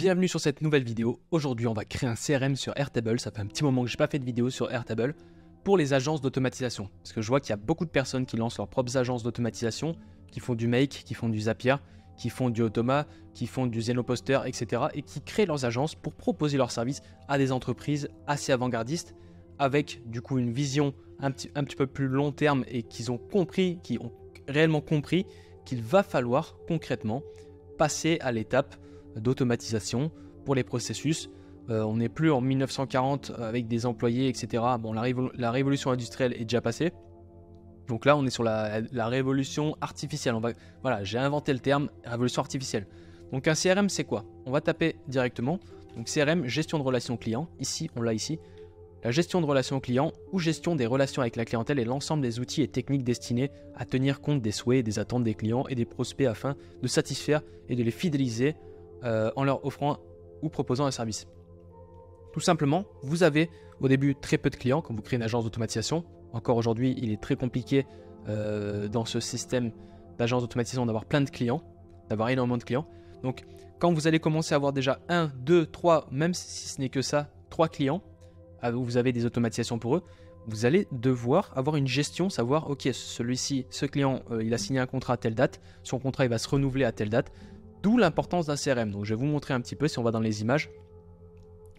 Bienvenue sur cette nouvelle vidéo. Aujourd'hui, on va créer un CRM sur Airtable. Ça fait un petit moment que je n'ai pas fait de vidéo sur Airtable pour les agences d'automatisation. Parce que je vois qu'il y a beaucoup de personnes qui lancent leurs propres agences d'automatisation, qui font du Make, qui font du Zapier, qui font du Automa, qui font du Zenoposter, etc. et qui créent leurs agences pour proposer leurs services à des entreprises assez avant-gardistes avec du coup une vision un petit peu plus long terme et qui ont réellement compris qu'il va falloir concrètement passer à l'étape d'automatisation pour les processus. On n'est plus en 1940 avec des employés, etc. Bon, la révolution industrielle est déjà passée. Donc là, on est sur la révolution artificielle. Voilà, j'ai inventé le terme révolution artificielle. Donc un CRM, c'est quoi? On va taper directement. Donc CRM, gestion de relations clients. Ici, on l'a ici. La gestion de relations clients ou gestion des relations avec la clientèle est l'ensemble des outils et techniques destinés à tenir compte des souhaits et des attentes des clients et des prospects afin de satisfaire et de les fidéliser en leur offrant ou proposant un service. Tout simplement, vous avez au début très peu de clients quand vous créez une agence d'automatisation. Encore aujourd'hui, il est très compliqué dans ce système d'agence d'automatisation d'avoir plein de clients, d'avoir énormément de clients. Donc, quand vous allez commencer à avoir déjà 1, 2, 3, même si ce n'est que ça, 3 clients, vous avez des automatisations pour eux, vous allez devoir avoir une gestion, savoir, ok, celui-ci, ce client, il a signé un contrat à telle date, son contrat il va se renouveler à telle date, d'où l'importance d'un CRM. Donc je vais vous montrer un petit peu, si on va dans les images,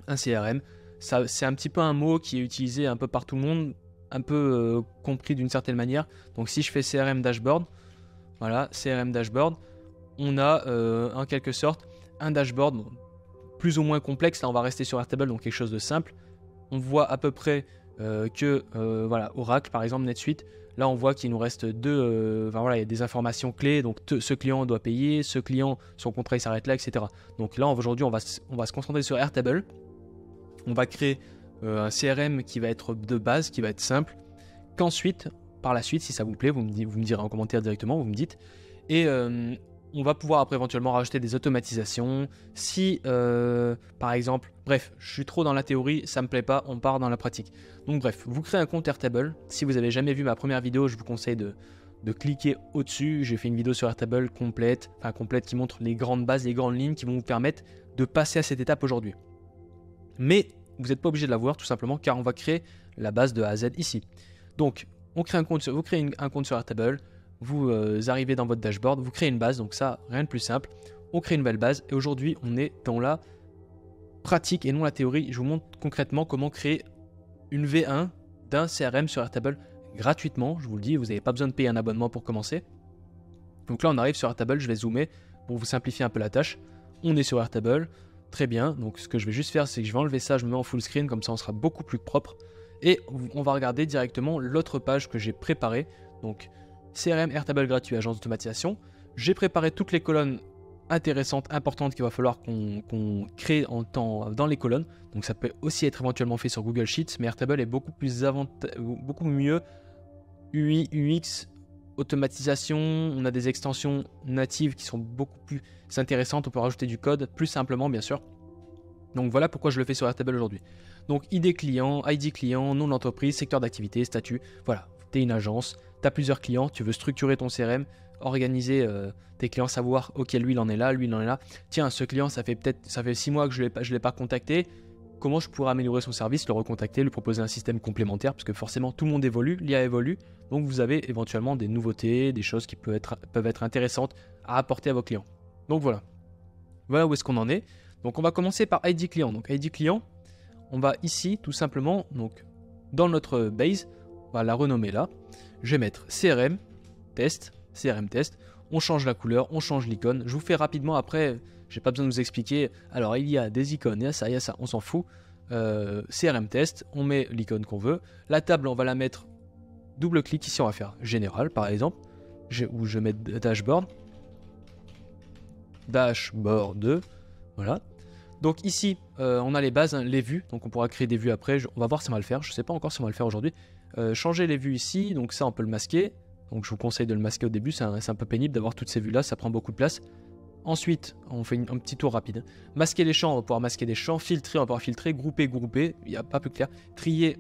un CRM, c'est un petit peu un mot qui est utilisé un peu par tout le monde, un peu compris d'une certaine manière. Donc si je fais CRM dashboard, voilà, CRM dashboard, on a en quelque sorte un dashboard plus ou moins complexe. Là on va rester sur Airtable, donc quelque chose de simple. On voit à peu près voilà, Oracle par exemple, NetSuite. Là on voit qu'il nous reste deux, voilà, il y a des informations clés, donc ce client doit payer, ce client, son contrat il s'arrête là, etc. Donc là aujourd'hui on va se concentrer sur Airtable. On va créer un CRM qui va être de base, qui va être simple, qu'ensuite, par la suite, si ça vous plaît, vous me direz en commentaire directement, vous me dites, et on va pouvoir après éventuellement rajouter des automatisations, si par exemple, bref, je suis trop dans la théorie, ça me plaît pas, on part dans la pratique. Donc bref, vous créez un compte Airtable. Si vous avez jamais vu ma première vidéo, je vous conseille de cliquer au-dessus. J'ai fait une vidéo sur Airtable complète qui montre les grandes bases, les grandes lignes qui vont vous permettre de passer à cette étape aujourd'hui. Mais vous n'êtes pas obligé de la voir tout simplement car on va créer la base de A à Z ici. Donc on crée vous créez un compte sur Airtable, vous arrivez dans votre dashboard, vous créez une base, donc ça rien de plus simple. On crée une nouvelle base et aujourd'hui on est dans la pratique et non la théorie. Je vous montre concrètement comment créer une V1 d'un CRM sur Airtable gratuitement. Je vous le dis, vous n'avez pas besoin de payer un abonnement pour commencer. Donc là on arrive sur Airtable, je vais zoomer pour vous simplifier un peu la tâche. On est sur Airtable. Très bien, donc ce que je vais juste faire, c'est que je vais enlever ça, je me mets en full screen, comme ça on sera beaucoup plus propre. Et on va regarder directement l'autre page que j'ai préparée. Donc CRM Airtable gratuit, agence d'automatisation. J'ai préparé toutes les colonnes intéressantes, importantes qu'il va falloir qu'on crée dans les colonnes. Donc ça peut aussi être éventuellement fait sur Google Sheets, mais Airtable est beaucoup mieux UI, UX, automatisation. On a des extensions natives qui sont beaucoup plus intéressantes. On peut rajouter du code plus simplement, bien sûr. Donc voilà pourquoi je le fais sur Airtable aujourd'hui. Donc ID client, nom d'entreprise, secteur d'activité, statut. Voilà, tu es une agence, tu as plusieurs clients, tu veux structurer ton CRM, organiser tes clients, savoir ok, lui il en est là, lui il en est là. Tiens, ce client, ça fait 6 mois que je l'ai pas contacté. Comment je pourrais améliorer son service, le recontacter, lui proposer un système complémentaire, parce que forcément tout le monde évolue, l'IA évolue, donc vous avez éventuellement des nouveautés, des choses qui peuvent être intéressantes à apporter à vos clients. Donc voilà où est-ce qu'on en est. Donc on va commencer par ID client. Donc ID client, on va ici tout simplement, donc dans notre base, on va la renommer là. Je vais mettre CRM test, on change la couleur, on change l'icône. Je vous fais rapidement après. J'ai pas besoin de vous expliquer. Alors il y a des icônes, il y a ça, on s'en fout. CRM test, on met l'icône qu'on veut. La table, on va la mettre double-clic ici, on va faire général par exemple. Où je mets dashboard. Dashboard 2. Voilà. Donc ici, on a les bases, hein, les vues. Donc on pourra créer des vues après. On va voir si on va le faire. Je sais pas encore si on va le faire aujourd'hui. Changer les vues ici. Donc ça, on peut le masquer. Donc je vous conseille de le masquer au début. C'est un peu pénible d'avoir toutes ces vues là. Ça prend beaucoup de place. Ensuite, on fait un petit tour rapide. Masquer les champs, on va pouvoir masquer des champs. Filtrer, on va pouvoir filtrer. Grouper, il n'y a pas plus clair. Trier,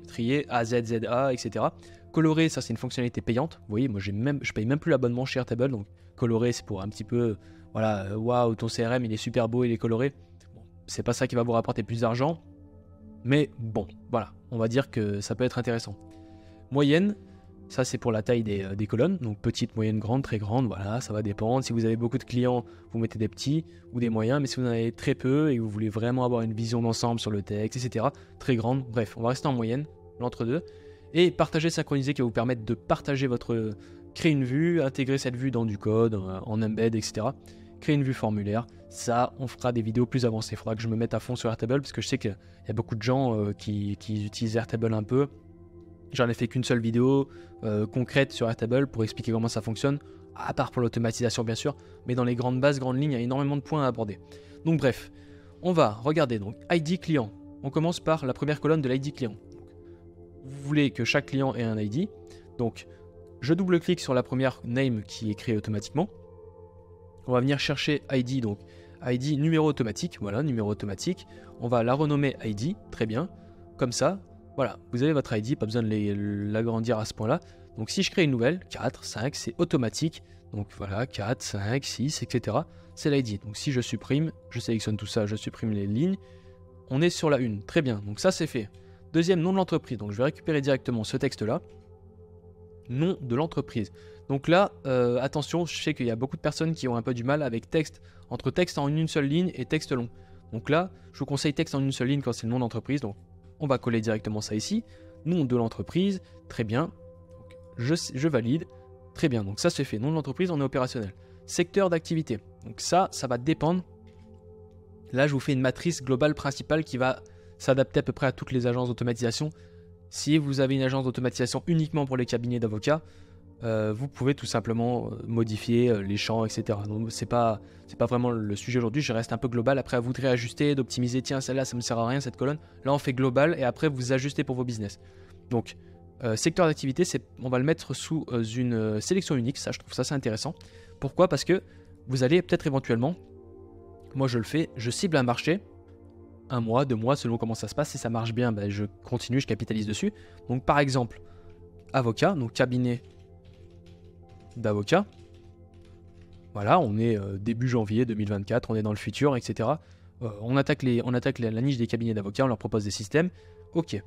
A, Z, Z, A, etc. Colorer, ça c'est une fonctionnalité payante. Vous voyez, moi je paye même plus l'abonnement chez Airtable. Donc colorer, c'est pour un petit peu, voilà, waouh, ton CRM il est super beau, il est coloré. Bon, c'est pas ça qui va vous rapporter plus d'argent. Mais bon, voilà, on va dire que ça peut être intéressant. Moyenne, ça c'est pour la taille des colonnes, donc petite, moyenne, grande, très grande, voilà, ça va dépendre. Si vous avez beaucoup de clients, vous mettez des petits ou des moyens, mais si vous en avez très peu et que vous voulez vraiment avoir une vision d'ensemble sur le texte, etc., très grande, bref, on va rester en moyenne, l'entre-deux. Et partager, synchroniser qui va vous permettre de partager créer une vue, intégrer cette vue dans du code, en embed, etc. Créer une vue formulaire, ça, on fera des vidéos plus avancées. Il faudra que je me mette à fond sur Airtable parce que je sais qu'il y a beaucoup de gens qui utilisent Airtable un peu. J'en ai fait qu'une seule vidéo concrète sur Airtable pour expliquer comment ça fonctionne, à part pour l'automatisation bien sûr, mais dans les grandes bases, grandes lignes, il y a énormément de points à aborder. Donc bref, on va regarder donc ID client. On commence par la première colonne de l'ID client. Vous voulez que chaque client ait un ID, donc je double-clique sur la première name qui est créée automatiquement. On va venir chercher ID, donc ID numéro automatique, voilà, numéro automatique. On va la renommer ID, très bien, comme ça. Voilà, vous avez votre ID, pas besoin de l'agrandir à ce point-là. Donc si je crée une nouvelle, 4, 5, c'est automatique. Donc voilà, 4, 5, 6, etc. C'est l'ID. Donc si je supprime, je sélectionne tout ça, je supprime les lignes. On est sur la 1, très bien, donc ça c'est fait. Deuxième, nom de l'entreprise. Donc je vais récupérer directement ce texte-là. Nom de l'entreprise. Donc là, attention, je sais qu'il y a beaucoup de personnes qui ont un peu du mal avec texte, entre texte en une seule ligne et texte long. Donc là, je vous conseille texte en une seule ligne quand c'est le nom d'entreprise. Donc on va coller directement ça ici. Nom de l'entreprise, très bien. Donc, je valide, très bien. Donc ça c'est fait. Nom de l'entreprise, on est opérationnel. Secteur d'activité. Donc ça va dépendre. Là, je vous fais une matrice globale principale qui va s'adapter à peu près à toutes les agences d'automatisation. Si vous avez une agence d'automatisation uniquement pour les cabinets d'avocats, vous pouvez tout simplement modifier les champs, etc. Donc c'est pas vraiment le sujet aujourd'hui, je reste un peu global. Après, à vous de réajuster, d'optimiser. Tiens, celle-là, ça me sert à rien, cette colonne. Là, on fait global et après, vous ajustez pour vos business. Donc, secteur d'activité, on va le mettre sous une sélection unique. Ça, je trouve ça c'est intéressant. Pourquoi? Parce que vous allez peut-être éventuellement, moi je le fais, je cible un marché. 1 mois, 2 mois, selon comment ça se passe. Si ça marche bien, ben, je continue, je capitalise dessus. Donc par exemple, avocat, donc cabinet d'avocat. Voilà, on est début janvier 2024, on est dans le futur, etc. On attaque la niche des cabinets d'avocats, on leur propose des systèmes. Ok.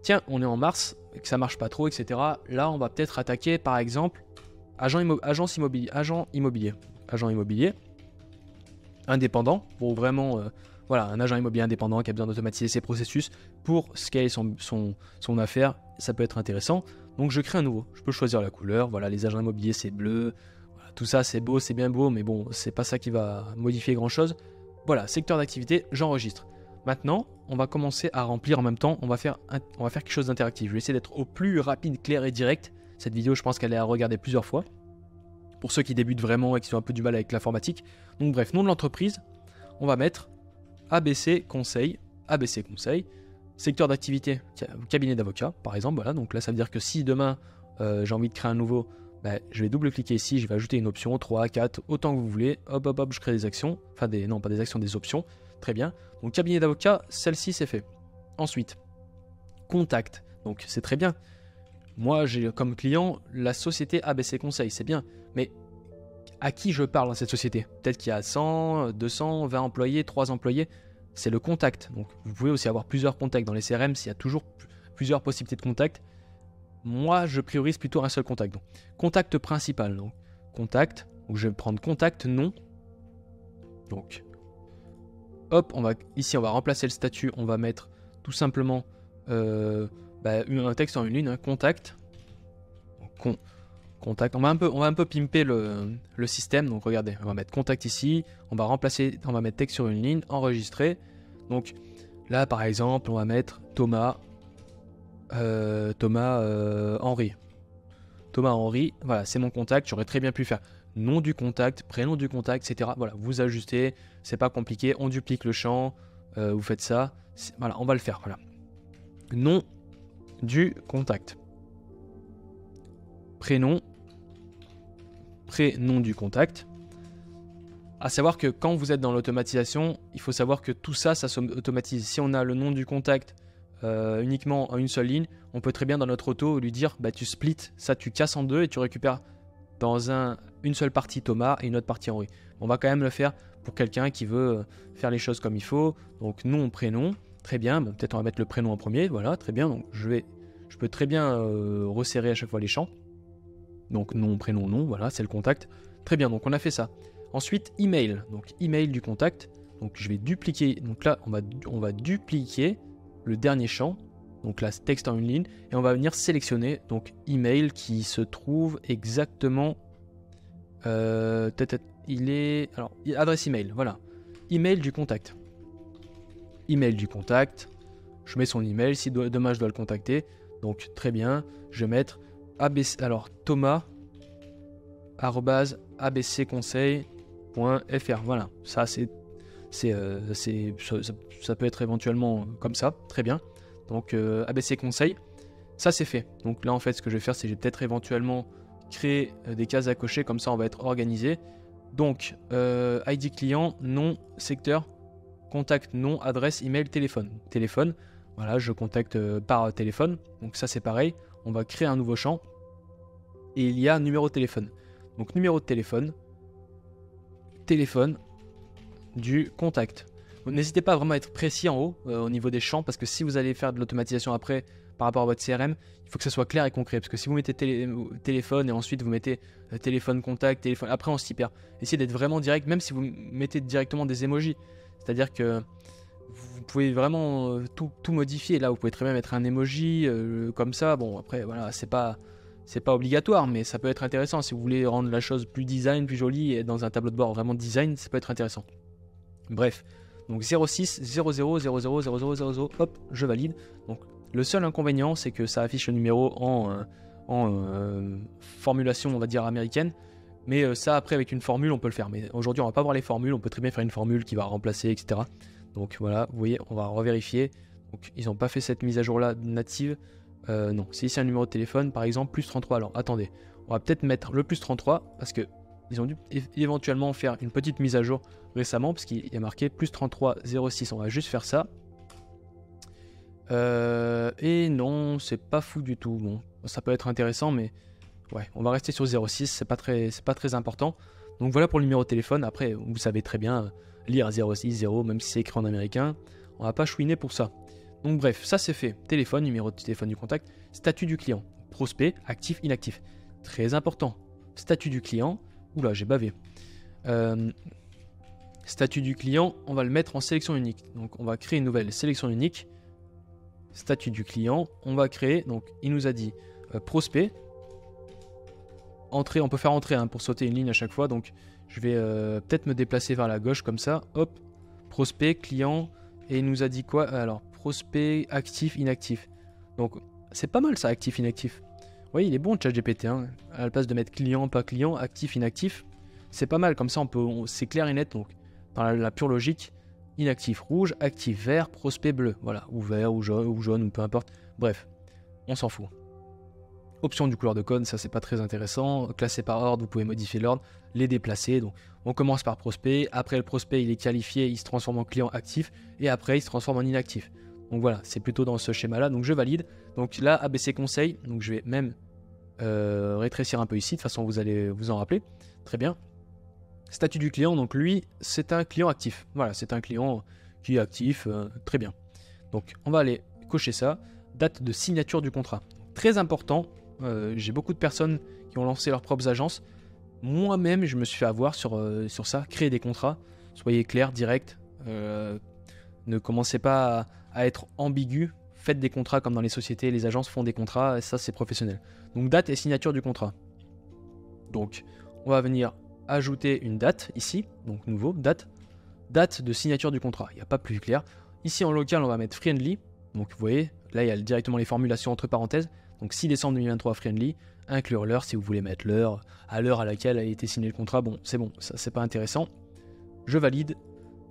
Tiens, on est en mars, et que ça marche pas trop, etc. Là, on va peut-être attaquer, par exemple, agent immobilier, indépendant, pour vraiment... Voilà, un agent immobilier indépendant qui a besoin d'automatiser ses processus pour scaler son affaire, ça peut être intéressant. Donc je crée un nouveau, je peux choisir la couleur, voilà, les agents immobiliers c'est bleu, voilà, tout ça c'est beau, c'est bien beau, mais bon, c'est pas ça qui va modifier grand chose. Voilà, secteur d'activité, j'enregistre. Maintenant, on va commencer à remplir en même temps, on va faire quelque chose d'interactif. Je vais essayer d'être au plus rapide, clair et direct. Cette vidéo, je pense qu'elle est à regarder plusieurs fois, pour ceux qui débutent vraiment et qui ont un peu du mal avec l'informatique. Donc bref, nom de l'entreprise, on va mettre ABC Conseil, secteur d'activité, cabinet d'avocat, par exemple, voilà, donc là ça veut dire que si demain j'ai envie de créer un nouveau, ben, je vais double-cliquer ici, je vais ajouter une option, 3, 4, autant que vous voulez, hop, je crée des actions, enfin non pas des actions, des options, très bien, donc cabinet d'avocat, celle-ci c'est fait. Ensuite, contact, donc c'est très bien, moi j'ai comme client la société ABC Conseil, c'est bien, mais à qui je parle dans cette société? Peut-être qu'il y a 100, 200, 20 employés, 3 employés. C'est le contact. Donc, vous pouvez aussi avoir plusieurs contacts. Dans les CRM, s'il y a toujours plusieurs possibilités de contact, moi, je priorise plutôt un seul contact. Donc, contact principal. Donc, contact. Donc, je vais prendre contact nom. Donc, hop, ici, on va remplacer le statut. On va mettre tout simplement un texte en une ligne. Contact. Donc, contact. On va un peu pimper le système. Donc regardez, on va mettre contact ici, on va mettre texte sur une ligne, enregistrer. Donc là par exemple, on va mettre Thomas Henry. Thomas Henry, voilà, c'est mon contact. J'aurais très bien pu faire nom du contact, prénom du contact, etc. Voilà, vous ajustez, c'est pas compliqué. On duplique le champ, vous faites ça. Voilà, on va le faire. Voilà. Nom du contact. Prénom du contact. À savoir que quand vous êtes dans l'automatisation, il faut savoir que tout ça s'automatise. Si on a le nom du contact uniquement en une seule ligne, on peut très bien dans notre auto lui dire tu splits, ça tu casses en deux et tu récupères dans une seule partie Thomas et une autre partie Henri. On va quand même le faire pour quelqu'un qui veut faire les choses comme il faut. Donc nom, prénom, très bien. Bon, peut-être on va mettre le prénom en premier, voilà, très bien. Donc je peux très bien resserrer à chaque fois les champs. Donc nom, prénom, nom, voilà, c'est le contact. Très bien, donc on a fait ça. Ensuite, email. Donc email du contact. Donc je vais dupliquer. Donc là, on va dupliquer le dernier champ. Donc là, texte en une ligne. Et on va venir sélectionner donc email qui se trouve exactement. Il est. Alors, adresse email, voilà. Email du contact. Email du contact. Je mets son email. Si demain je dois le contacter. Donc très bien. Je vais mettre ABC. Alors Thomas. @abcconseil.fr. Voilà. Ça ça peut être éventuellement comme ça. Très bien. Donc ABC Conseil. Ça c'est fait. Donc là en fait ce que je vais faire c'est que je vais peut-être éventuellement créer des cases à cocher. Comme ça on va être organisé. Donc ID client, nom, secteur, contact, nom, adresse, email, téléphone. Téléphone. Voilà, je contacte par téléphone. Donc ça c'est pareil. On va créer un nouveau champ. Et il y a un numéro de téléphone. Donc numéro de téléphone. Téléphone du contact. N'hésitez pas à vraiment être précis en haut au niveau des champs. Parce que si vous allez faire de l'automatisation après par rapport à votre CRM, il faut que ça soit clair et concret. Parce que si vous mettez téléphone et ensuite vous mettez téléphone contact, téléphone, après on s'y perd. Essayez d'être vraiment direct, même si vous mettez directement des emojis. C'est-à-dire que vous pouvez vraiment tout modifier. Là, vous pouvez très bien mettre un emoji comme ça. Bon, après, voilà, c'est pas obligatoire, mais ça peut être intéressant. Si vous voulez rendre la chose plus design, plus jolie, et dans un tableau de bord vraiment design, ça peut être intéressant. Bref, donc 06 00 00 00 00, hop, je valide. Donc le seul inconvénient, c'est que ça affiche le numéro en formulation, on va dire, américaine. Mais ça, après, avec une formule, on peut le faire. Mais aujourd'hui, on va pas voir les formules. On peut très bien faire une formule qui va remplacer, etc. Donc voilà, vous voyez, on va revérifier. Donc ils n'ont pas fait cette mise à jour-là native. Non, c'est ici un numéro de téléphone, par exemple, plus 33. Alors attendez, on va peut-être mettre le plus 33 parce que ils ont dû éventuellement faire une petite mise à jour récemment parce qu'il y a marqué plus 33 06. On va juste faire ça. Et non, c'est pas fou du tout. Bon, ça peut être intéressant, mais ouais, on va rester sur 06. C'est pas très important. Donc voilà pour le numéro de téléphone. Après, vous savez très bien lire 06 0, même si c'est écrit en américain. On va pas chouiner pour ça. Donc bref, ça c'est fait. Téléphone, numéro de téléphone du contact, statut du client, prospect, actif, inactif. Très important. Statut du client. Oula, j'ai bavé. Statut du client, on va le mettre en sélection unique. Donc on va créer une nouvelle sélection unique. Statut du client, on va créer. Donc il nous a dit prospect. Entrée, on peut faire entrer pour sauter une ligne à chaque fois. Donc je vais peut-être me déplacer vers la gauche comme ça. Hop, prospect, client. Et il nous a dit quoi? Alors, prospect, actif, inactif. Donc, c'est pas mal ça, actif, inactif. Vous voyez, il est bon ChatGPT. Hein. À la place de mettre client, pas client, actif, inactif, c'est pas mal. Comme ça, c'est clair et net. Donc, dans la pure logique, inactif rouge, actif vert, prospect bleu. Voilà, ou vert, ou jaune, ou peu importe. Bref, on s'en fout. Option du couleur de code, ça c'est pas très intéressant. Classé par ordre, vous pouvez modifier l'ordre, les déplacer. Donc on commence par prospect, après le prospect il est qualifié, il se transforme en client actif, et après il se transforme en inactif. Donc voilà, c'est plutôt dans ce schéma là, donc je valide. Donc là, ABC conseil, donc je vais même rétrécir un peu ici, de toute façon vous allez vous en rappeler. Très bien. Statut du client, donc lui c'est un client actif. Voilà, c'est un client qui est actif, très bien. Donc on va aller cocher ça. Date de signature du contrat. Très important. J'ai beaucoup de personnes qui ont lancé leurs propres agences. Moi-même, je me suis fait avoir sur ça. Créer des contrats. Soyez clair, direct. Ne commencez pas à être ambigu. Faites des contrats comme dans les sociétés. Les agences font des contrats. Et ça, c'est professionnel. Donc, date et signature du contrat. Donc, on va venir ajouter une date ici. Donc, nouveau, date. Date de signature du contrat. Il n'y a pas plus clair. Ici, en local, on va mettre friendly. Donc, vous voyez, là, il y a directement les formulations entre parenthèses. Donc 6 décembre 2023 friendly, inclure l'heure si vous voulez mettre l'heure, à l'heure à laquelle a été signé le contrat, bon, ça c'est pas intéressant. Je valide,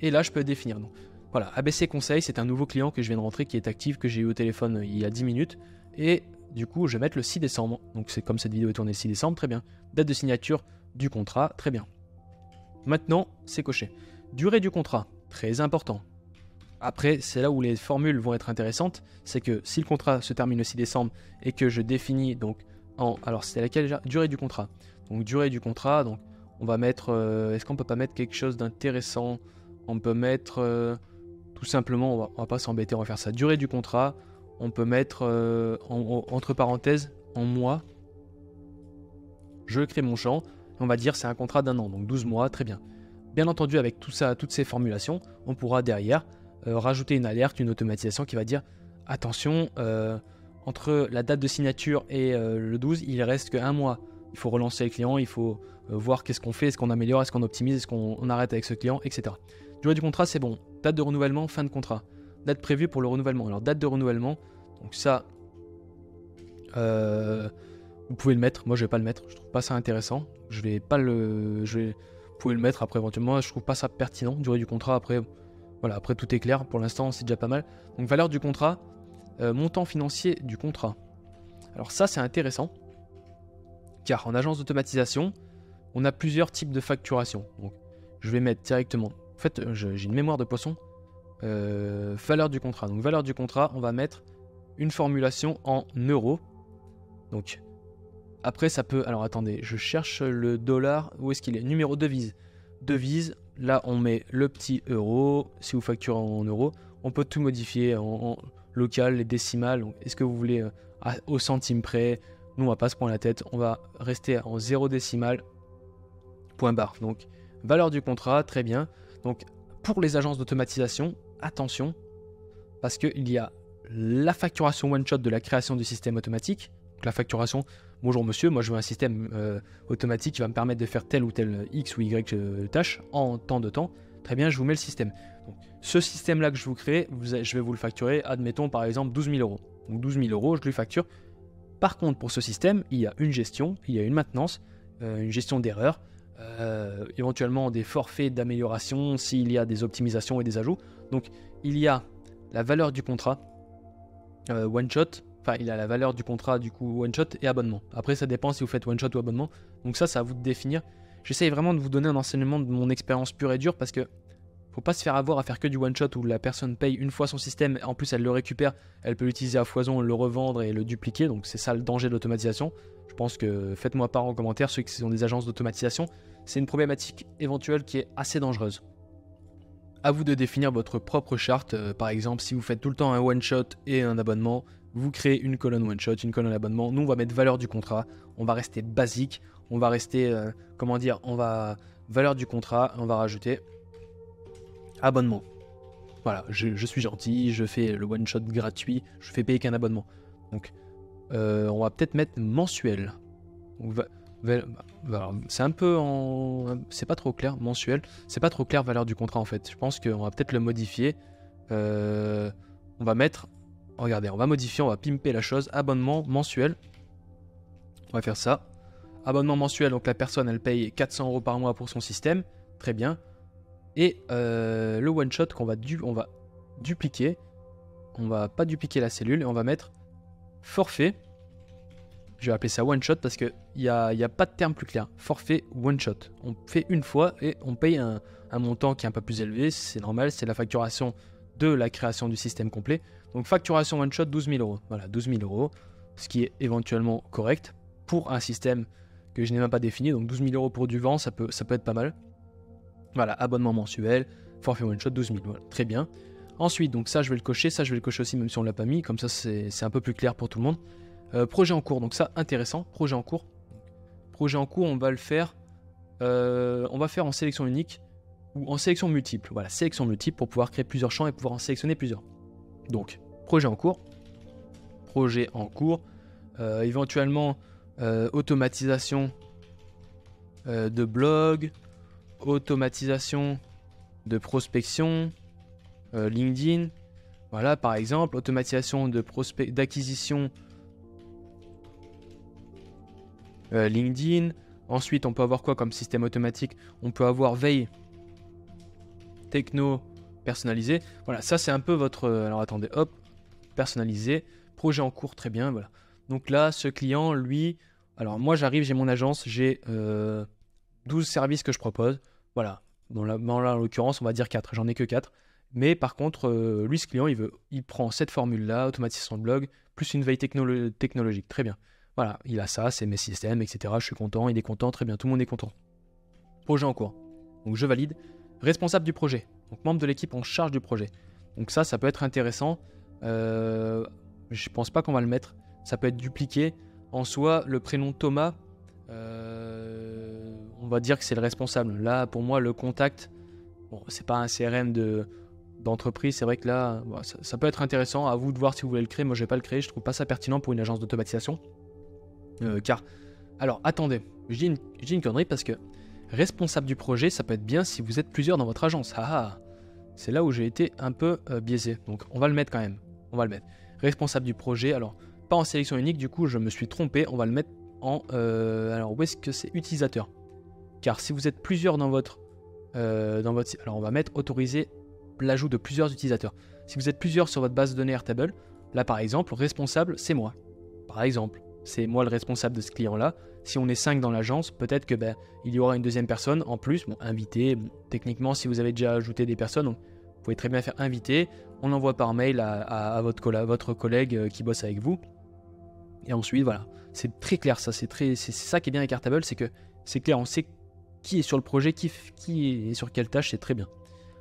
et là je peux définir. Donc, voilà, ABC Conseil, c'est un nouveau client que je viens de rentrer qui est actif, que j'ai eu au téléphone il y a 10 minutes, et du coup je vais mettre le 6 décembre, donc c'est comme cette vidéo est tournée le 6 décembre, très bien. Date de signature du contrat, très bien. Maintenant, c'est coché. Durée du contrat, très important. Après, c'est là où les formules vont être intéressantes, c'est que si le contrat se termine le 6 décembre et que je définis donc alors c'était laquelle déjà? Durée du contrat. Donc durée du contrat, donc On va mettre... Est-ce qu'on peut pas mettre quelque chose d'intéressant? On peut mettre... tout simplement, on va pas s'embêter, on va faire ça. Durée du contrat, on peut mettre entre parenthèses, en mois. Je crée mon champ. On va dire c'est un contrat d'1 an, donc 12 mois, très bien. Bien entendu, avec tout ça, toutes ces formulations, on pourra derrière rajouter une alerte, une automatisation qui va dire attention, entre la date de signature et le 12, il reste qu'un mois. Il faut relancer le client, il faut voir qu'est-ce qu'on fait, est-ce qu'on améliore, est-ce qu'on optimise, est-ce qu'on arrête avec ce client, etc. Durée du contrat, c'est bon. Date de renouvellement, fin de contrat. Date prévue pour le renouvellement. Alors, date de renouvellement, donc ça, vous pouvez le mettre. Moi, je vais pas le mettre. Je trouve pas ça intéressant. Je vais pas le... Vous pouvez le mettre après éventuellement. Je trouve pas ça pertinent. Durée du contrat, après... Voilà, après tout est clair. Pour l'instant, c'est déjà pas mal. Donc, valeur du contrat. Montant financier du contrat. Alors ça, c'est intéressant. Car en agence d'automatisation, on a plusieurs types de facturation. Donc, je vais mettre directement... En fait, j'ai une mémoire de poisson. Valeur du contrat. Donc, valeur du contrat, on va mettre une formulation en euros. Donc, après, ça peut... Alors, attendez, je cherche le dollar. Où est-ce qu'il est? Numéro devise. Devise, là, on met le petit euro. Si vous facturez en euros, on peut tout modifier en local, les décimales. Est-ce que vous voulez au centime près? Nous, on va pas se prendre la tête. On va rester en 0 décimale. Point barre. Donc, valeur du contrat, très bien. Donc, pour les agences d'automatisation, attention, parce qu'il y a la facturation one-shot de la création du système automatique. Donc, la facturation, bonjour monsieur, moi je veux un système automatique qui va me permettre de faire telle ou telle X ou Y tâche en tant de temps. Très bien, je vous mets le système. Donc, ce système-là que je vous crée, je vais vous le facturer, admettons par exemple 12 000 euros. Donc 12 000 euros, je lui facture. Par contre, pour ce système, il y a une gestion, il y a une maintenance, une gestion d'erreurs, éventuellement des forfaits d'amélioration s'il y a des optimisations et des ajouts. Donc, il y a la valeur du contrat one shot, enfin il a la valeur du contrat du coup one shot et abonnement. Après, ça dépend si vous faites one shot ou abonnement. Donc ça, c'est à vous de définir. J'essaye vraiment de vous donner un enseignement de mon expérience pure et dure parce que faut pas se faire avoir à faire que du one shot où la personne paye une fois son système, en plus elle le récupère, elle peut l'utiliser à foison, le revendre et le dupliquer. Donc c'est ça le danger de l'automatisation. Je pense que faites-moi part en commentaire ceux qui sont des agences d'automatisation. C'est une problématique éventuelle qui est assez dangereuse. À vous de définir votre propre charte. Par exemple, si vous faites tout le temps un one shot et un abonnement, vous créez une colonne one shot, une colonne abonnement. Nous on va mettre valeur du contrat. On va rester basique. On va rester, valeur du contrat. On va rajouter abonnement. Voilà, je suis gentil, je fais le one shot gratuit, je fais payer qu'un abonnement. Donc, on va peut-être mettre mensuel. C'est un peu en... C'est pas trop clair, mensuel. C'est pas trop clair valeur du contrat en fait. Je pense qu'on va peut-être le modifier. On va mettre... Regardez, on va modifier, on va pimper la chose. Abonnement mensuel. On va faire ça. Abonnement mensuel, donc la personne elle paye 400 euros par mois pour son système. Très bien. Et le one shot qu'on va, on va dupliquer. On va pas dupliquer la cellule et on va mettre forfait. Je vais appeler ça one shot parce qu'il n'y a pas de terme plus clair. Forfait one shot. On fait une fois et on paye un montant qui est un peu plus élevé. C'est normal, c'est la facturation de la création du système complet. Donc facturation one shot 12 000 euros. Voilà, 12 000 euros. Ce qui est éventuellement correct pour un système que je n'ai même pas défini. Donc 12 000 euros pour du vent, ça peut être pas mal. Voilà, abonnement mensuel, forfait one shot 12 000. Voilà, très bien. Ensuite, donc ça je vais le cocher. Ça je vais le cocher aussi même si on ne l'a pas mis. Comme ça c'est un peu plus clair pour tout le monde. Projet en cours, donc ça intéressant, projet en cours. Projet en cours, on va le faire, on va faire en sélection unique ou en sélection multiple. Voilà, sélection multiple pour pouvoir créer plusieurs champs et pouvoir en sélectionner plusieurs. Donc, projet en cours, éventuellement automatisation de blog, automatisation de prospection, LinkedIn. Voilà, par exemple, automatisation de d'acquisition. LinkedIn. Ensuite, on peut avoir quoi comme système automatique? On peut avoir veille techno personnalisé. Voilà, ça c'est un peu votre... alors attendez, hop, personnalisé. Projet en cours, très bien, voilà. Donc là, ce client, lui... Alors moi j'arrive, j'ai mon agence, j'ai 12 services que je propose. Voilà, dans l'occurrence, on va dire 4, j'en ai que 4. Mais par contre, lui, ce client, il prend cette formule-là, automatisation de blog, plus une veille technologique, très bien. Voilà, il a ça, c'est mes systèmes, etc. Je suis content, il est content, très bien, tout le monde est content. Projet en cours. Donc je valide. Responsable du projet. Donc membre de l'équipe en charge du projet. Donc ça peut être intéressant. Je pense pas qu'on va le mettre. Ça peut être dupliqué. En soi, le prénom Thomas, on va dire que c'est le responsable. Là, pour moi, le contact, bon, c'est pas un CRM d'entreprise. C'est vrai que là, bon, ça peut être intéressant. À vous de voir si vous voulez le créer. Moi, je vais pas le créer. Je trouve pas ça pertinent pour une agence d'automatisation. Car, alors, attendez. Je dis une connerie parce que responsable du projet, ça peut être bien si vous êtes plusieurs dans votre agence. C'est là où j'ai été un peu biaisé. Donc, on va le mettre quand même. On va le mettre. Responsable du projet. Alors, pas en sélection unique. Du coup, je me suis trompé. On va le mettre en... alors, où est-ce que c'est utilisateur? Car si vous êtes plusieurs dans votre... alors, on va mettre autoriser l'ajout de plusieurs utilisateurs. Si vous êtes plusieurs sur votre base de données Airtable, là, par exemple, responsable, c'est moi. Par exemple, c'est moi le responsable de ce client-là. Si on est 5 dans l'agence, peut-être que il y aura une deuxième personne en plus, invité. Techniquement, si vous avez déjà ajouté des personnes, vous pouvez très bien faire inviter. On envoie par mail à votre collègue qui bosse avec vous. Et ensuite, voilà, c'est très clair. Ça, c'est ça qui est bien avec Airtable, c'est que c'est clair. On sait qui est sur le projet, qui est sur quelle tâche, c'est très bien.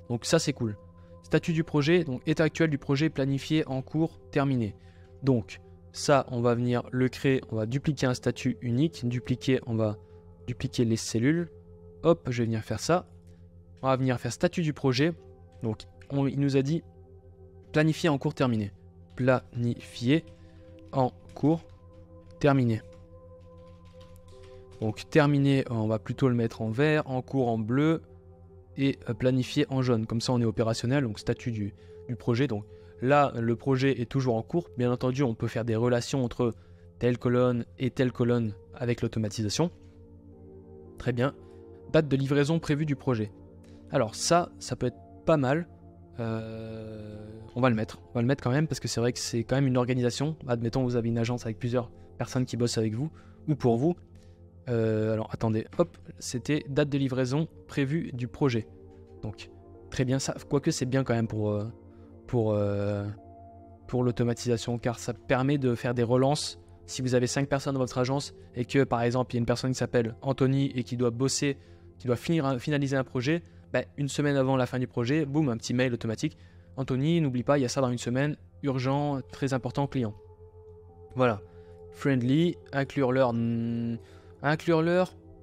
Donc ça, c'est cool. Statut du projet, donc état actuel du projet planifié, en cours, terminé. Donc ça, on va venir le créer, on va dupliquer un statut unique, on va dupliquer les cellules. Hop, je vais venir faire ça. On va venir faire statut du projet. Donc, il nous a dit planifier en cours terminé. Planifier en cours terminé. Donc, terminé, on va plutôt le mettre en vert, en cours en bleu et planifier en jaune. Comme ça, on est opérationnel. Donc, statut du projet. Donc, là, le projet est toujours en cours. Bien entendu, on peut faire des relations entre telle colonne et telle colonne avec l'automatisation. Très bien. Date de livraison prévue du projet. Alors ça peut être pas mal. On va le mettre. On va le mettre quand même parce que c'est vrai que c'est quand même une organisation. Admettons, vous avez une agence avec plusieurs personnes qui bossent avec vous ou pour vous. Alors attendez, hop, c'était date de livraison prévue du projet. Donc très bien ça. Quoique c'est bien quand même pour l'automatisation car ça permet de faire des relances. Si vous avez 5 personnes dans votre agence et que par exemple il y a une personne qui s'appelle Anthony et qui doit bosser, qui doit finaliser un projet, une semaine avant la fin du projet, boum, un petit mail automatique. Anthony, n'oublie pas, il y a ça dans une semaine, urgent, très important client. Voilà. Friendly, inclure l'heure,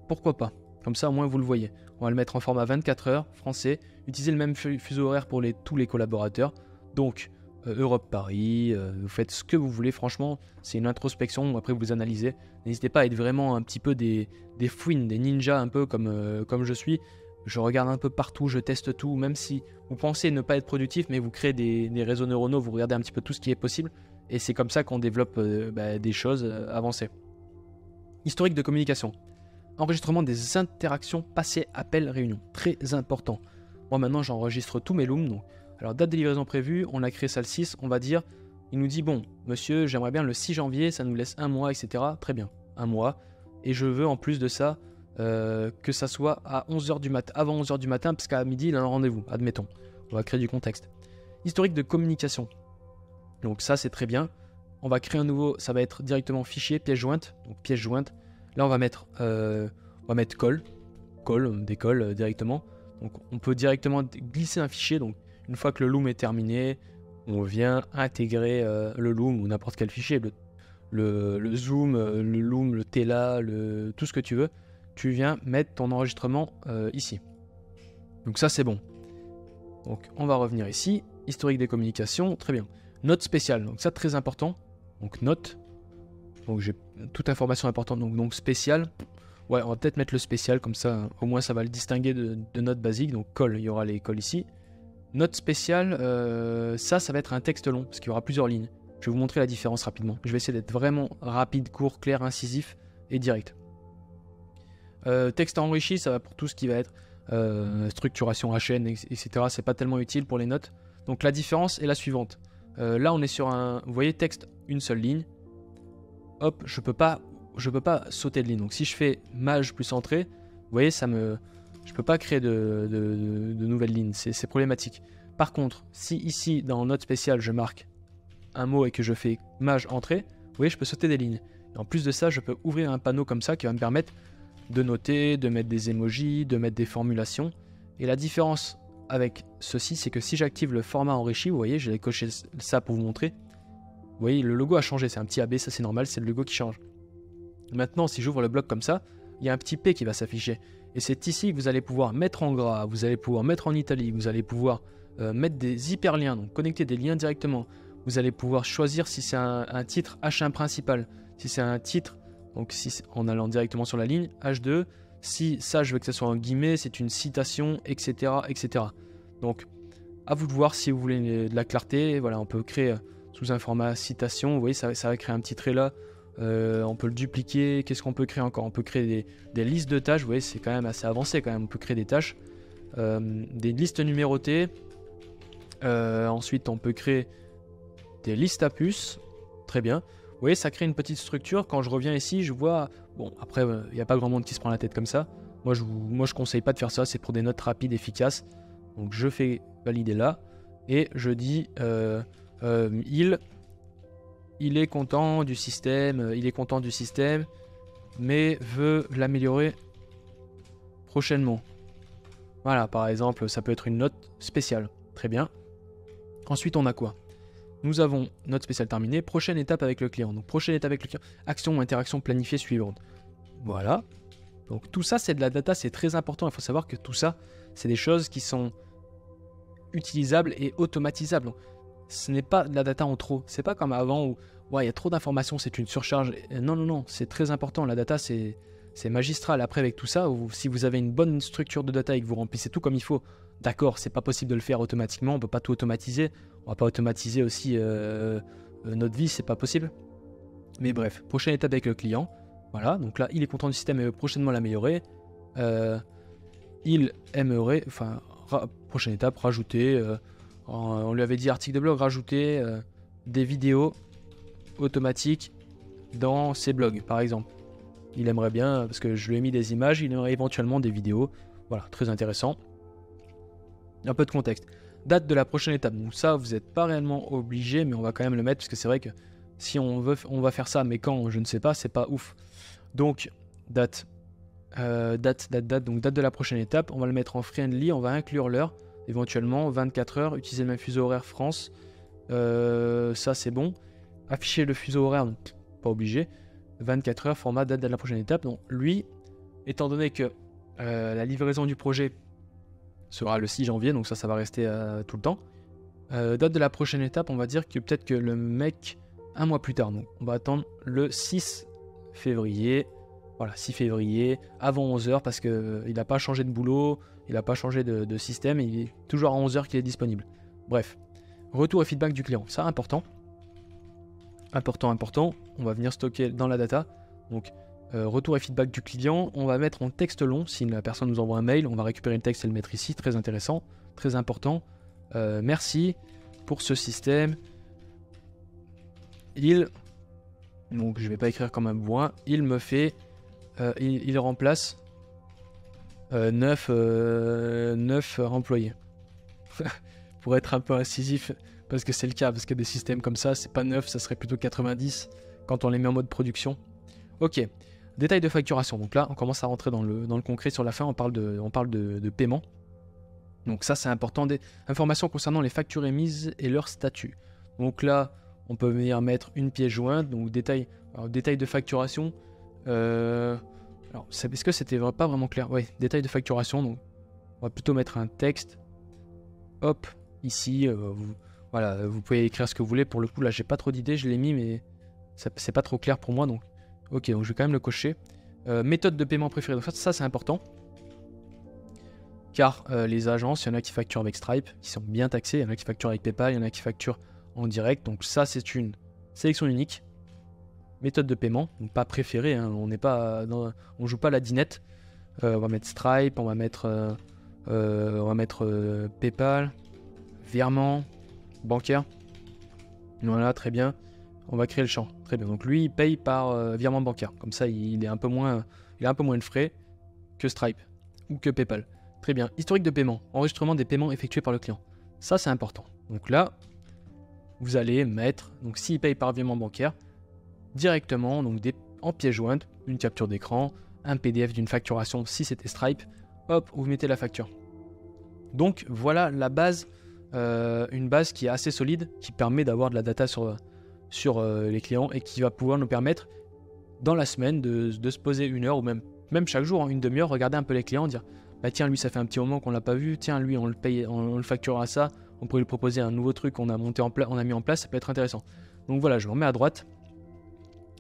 pourquoi pas. Comme ça au moins vous le voyez. On va le mettre en format 24 heures, français, utiliser le même fuseau horaire pour tous les collaborateurs. Donc, Europe Paris, vous faites ce que vous voulez, franchement, c'est une introspection, après vous analysez. N'hésitez pas à être vraiment un petit peu des fouines, des ninjas un peu comme je suis. Je regarde un peu partout, je teste tout, même si vous pensez ne pas être productif, mais vous créez des réseaux neuronaux, vous regardez un petit peu tout ce qui est possible, et c'est comme ça qu'on développe des choses avancées. Historique de communication. Enregistrement des interactions passées, appels, réunions. Très important. Moi maintenant j'enregistre tous mes looms, donc alors, date de livraison prévue, on a créé ça le 6, on va dire, il nous dit, bon, monsieur, j'aimerais bien le 6 janvier, ça nous laisse un mois, etc. Très bien, un mois. Et je veux en plus de ça, que ça soit à 11h du matin, avant 11h du matin, parce qu'à midi, il a un rendez-vous, admettons. On va créer du contexte. Historique de communication. Donc ça, c'est très bien. On va créer un nouveau, ça va être directement fichier, pièce jointe. Donc pièce jointe. Là, on va mettre call, des calls directement. Donc on peut directement glisser un fichier, donc une fois que le loom est terminé, on vient intégrer le loom ou n'importe quel fichier, le zoom, le loom, le tela, tout ce que tu veux. Tu viens mettre ton enregistrement ici. Donc ça c'est bon. Donc on va revenir ici. Historique des communications, très bien. Note spéciale, donc ça très important. Donc note. Donc j'ai toute information importante, donc spéciale. Ouais, on va peut-être mettre le spécial, comme ça au moins ça va le distinguer de note basique. Donc call, il y aura les calls ici. Note spéciale, ça va être un texte long, parce qu'il y aura plusieurs lignes. Je vais vous montrer la différence rapidement. Je vais essayer d'être vraiment rapide, court, clair, incisif et direct. Texte enrichi, ça va pour tout ce qui va être structuration HN, etc. C'est pas tellement utile pour les notes. Donc la différence est la suivante. Là, on est sur un, vous voyez, texte, une seule ligne. Hop, je peux pas sauter de ligne. Donc si je fais maj plus entrée, vous voyez, je peux pas créer de nouvelles lignes, c'est problématique. Par contre, si ici, dans note spéciale, je marque un mot et que je fais maj entrée, vous voyez, je peux sauter des lignes. Et en plus de ça, je peux ouvrir un panneau comme ça qui va me permettre de noter, de mettre des emojis, de mettre des formulations. Et la différence avec ceci, c'est que si j'active le format enrichi, vous voyez, j'ai coché ça pour vous montrer. Vous voyez, le logo a changé, c'est un petit AB, ça c'est normal, c'est le logo qui change. Maintenant, si j'ouvre le bloc comme ça, il y a un petit P qui va s'afficher. Et c'est ici que vous allez pouvoir mettre en gras, vous allez pouvoir mettre en italique, vous allez pouvoir mettre des hyperliens, donc connecter des liens directement. Vous allez pouvoir choisir si c'est un titre H1 principal, si c'est un titre, donc si en allant directement sur la ligne, H2, si ça je veux que ce soit en guillemets, c'est une citation, etc., etc. Donc à vous de voir si vous voulez de la clarté. Voilà, on peut créer sous un format citation, vous voyez, ça va créer un petit trait là. On peut le dupliquer. Qu'est-ce qu'on peut créer encore? On peut créer des listes de tâches. Vous voyez, c'est quand même assez avancé quand même. On peut créer des tâches, des listes numérotées. Ensuite, on peut créer des listes à puces. Très bien. Vous voyez, ça crée une petite structure. Quand je reviens ici, je vois... Bon, après, il n'y a pas grand monde qui se prend la tête comme ça. Moi, je conseille pas de faire ça. C'est pour des notes rapides, efficaces. Donc, je fais valider là. Et je dis... il est content du système, mais veut l'améliorer prochainement. Voilà, par exemple, ça peut être une note spéciale. Très bien. Ensuite, on a quoi? Nous avons note spéciale terminée, prochaine étape avec le client. Donc, prochaine étape avec le client, action ou interaction planifiée suivante. Voilà. Donc, tout ça, c'est de la data, c'est très important. Il faut savoir que tout ça, c'est des choses qui sont utilisables et automatisables. Donc, ce n'est pas de la data en trop. C'est pas comme avant où ouais, il y a trop d'informations, c'est une surcharge. Non, non, non, c'est très important. La data, c'est magistral. Après, avec tout ça, si vous avez une bonne structure de data et que vous remplissez tout comme il faut, d'accord, c'est pas possible de le faire automatiquement. On peut pas tout automatiser. On va pas automatiser aussi notre vie, c'est pas possible. Mais bref, prochaine étape avec le client. Voilà, donc là, il est content du système et veut prochainement l'améliorer. Il aimerait, enfin, prochaine étape, rajouter... on lui avait dit article de blog, rajouter des vidéos automatiques dans ses blogs, par exemple. Il aimerait bien, parce que je lui ai mis des images, il aimerait éventuellement des vidéos. Voilà, très intéressant. Un peu de contexte. Date de la prochaine étape. Donc ça, vous n'êtes pas réellement obligé, mais on va quand même le mettre, parce que c'est vrai que si on veut, on va faire ça, mais quand, je ne sais pas, c'est pas ouf. Donc, date. Donc date de la prochaine étape. On va le mettre en friendly, on va inclure l'heure. Éventuellement 24 heures, utiliser le même fuseau horaire France, ça c'est bon. Afficher le fuseau horaire, donc pas obligé. 24 heures, format, date de la prochaine étape. Donc lui, étant donné que la livraison du projet sera le 6 janvier, donc ça va rester tout le temps. Date de la prochaine étape, on va dire que peut-être que le mec, un mois plus tard, donc on va attendre le 6 février. Voilà, 6 février, avant 11h, parce qu'il n'a pas changé de boulot, il n'a pas changé de système, il est toujours à 11h qu'il est disponible. Bref, retour et feedback du client, ça important. Important, on va venir stocker dans la data. Donc, retour et feedback du client, on va mettre en texte long, si la personne nous envoie un mail, on va récupérer le texte et le mettre ici, très intéressant, très important. Merci pour ce système. Donc je vais pas écrire comme un bourrin, il me fait... il remplace 9 employés. Pour être un peu incisif, parce que c'est le cas, parce que des systèmes comme ça, c'est pas 9, ça serait plutôt 90 quand on les met en mode production. Ok, détail de facturation. Donc là, on commence à rentrer dans le concret sur la fin, on parle de paiement. Donc ça, c'est important. Des informations concernant les factures émises et leur statut. Donc là, on peut venir mettre une pièce jointe, donc détail de facturation. Alors, est-ce que c'était pas vraiment clair? Ouais, détail de facturation, donc on va plutôt mettre un texte. Hop, ici, voilà, vous pouvez écrire ce que vous voulez. Pour le coup, là, j'ai pas trop d'idées, je l'ai mis, mais c'est pas trop clair pour moi, donc ok, donc je vais quand même le cocher. Méthode de paiement préférée, donc ça c'est important. Car les agences, il y en a qui facturent avec Stripe, qui sont bien taxés, il y en a qui facturent avec PayPal, il y en a qui facturent en direct, donc ça c'est une sélection unique. Méthode de paiement, donc pas préférée, hein, on joue pas la dinette. On va mettre Stripe, on va mettre PayPal, virement, bancaire. Voilà, très bien. On va créer le champ, très bien. Donc lui, il paye par virement bancaire. Comme ça, il a un peu moins de frais que Stripe ou que PayPal. Très bien. Historique de paiement, enregistrement des paiements effectués par le client. Ça, c'est important. Donc là, vous allez mettre, donc s'il paye par virement bancaire, directement, donc en pièce jointe, une capture d'écran, un PDF d'une facturation si c'était Stripe. Hop, vous mettez la facture. Donc voilà la base, une base qui est assez solide, qui permet d'avoir de la data sur les clients et qui va pouvoir nous permettre dans la semaine de se poser une heure ou même chaque jour, une demi-heure, regarder un peu les clients, dire bah tiens lui ça fait un petit moment qu'on l'a pas vu, tiens lui on le paye, on le facture à ça, on pourrait lui proposer un nouveau truc qu'on a on a mis en place, ça peut être intéressant. Donc voilà, je me remets à droite.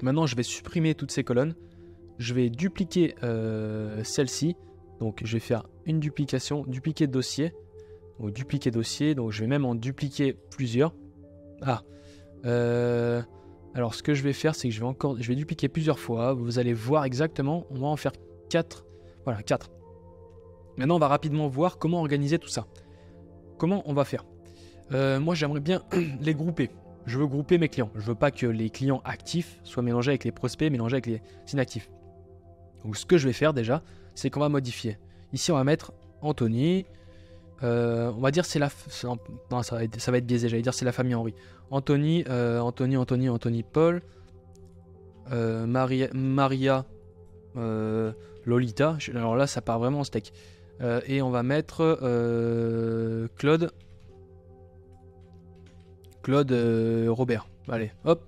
Maintenant je vais supprimer toutes ces colonnes, je vais dupliquer celle-ci, donc je vais faire une duplication, dupliquer dossier, donc dupliquer dossier, donc je vais même en dupliquer plusieurs. Alors ce que je vais faire, c'est que je vais dupliquer plusieurs fois, vous allez voir exactement, on va en faire 4, voilà 4. Maintenant on va rapidement voir comment organiser tout ça. Comment on va faire? Moi j'aimerais bien les grouper. Je veux grouper mes clients. Je veux pas que les clients actifs soient mélangés avec les prospects, mélangés avec les inactifs. Donc ce que je vais faire déjà, c'est qu'on va modifier. Ici on va mettre Anthony. On va dire c'est la... Non, ça va être biaisé, j'allais dire c'est la famille Henry. Anthony, Anthony, Paul. Maria, Lolita. Alors là ça part vraiment en steak. Et on va mettre Claude, Robert. Allez, hop.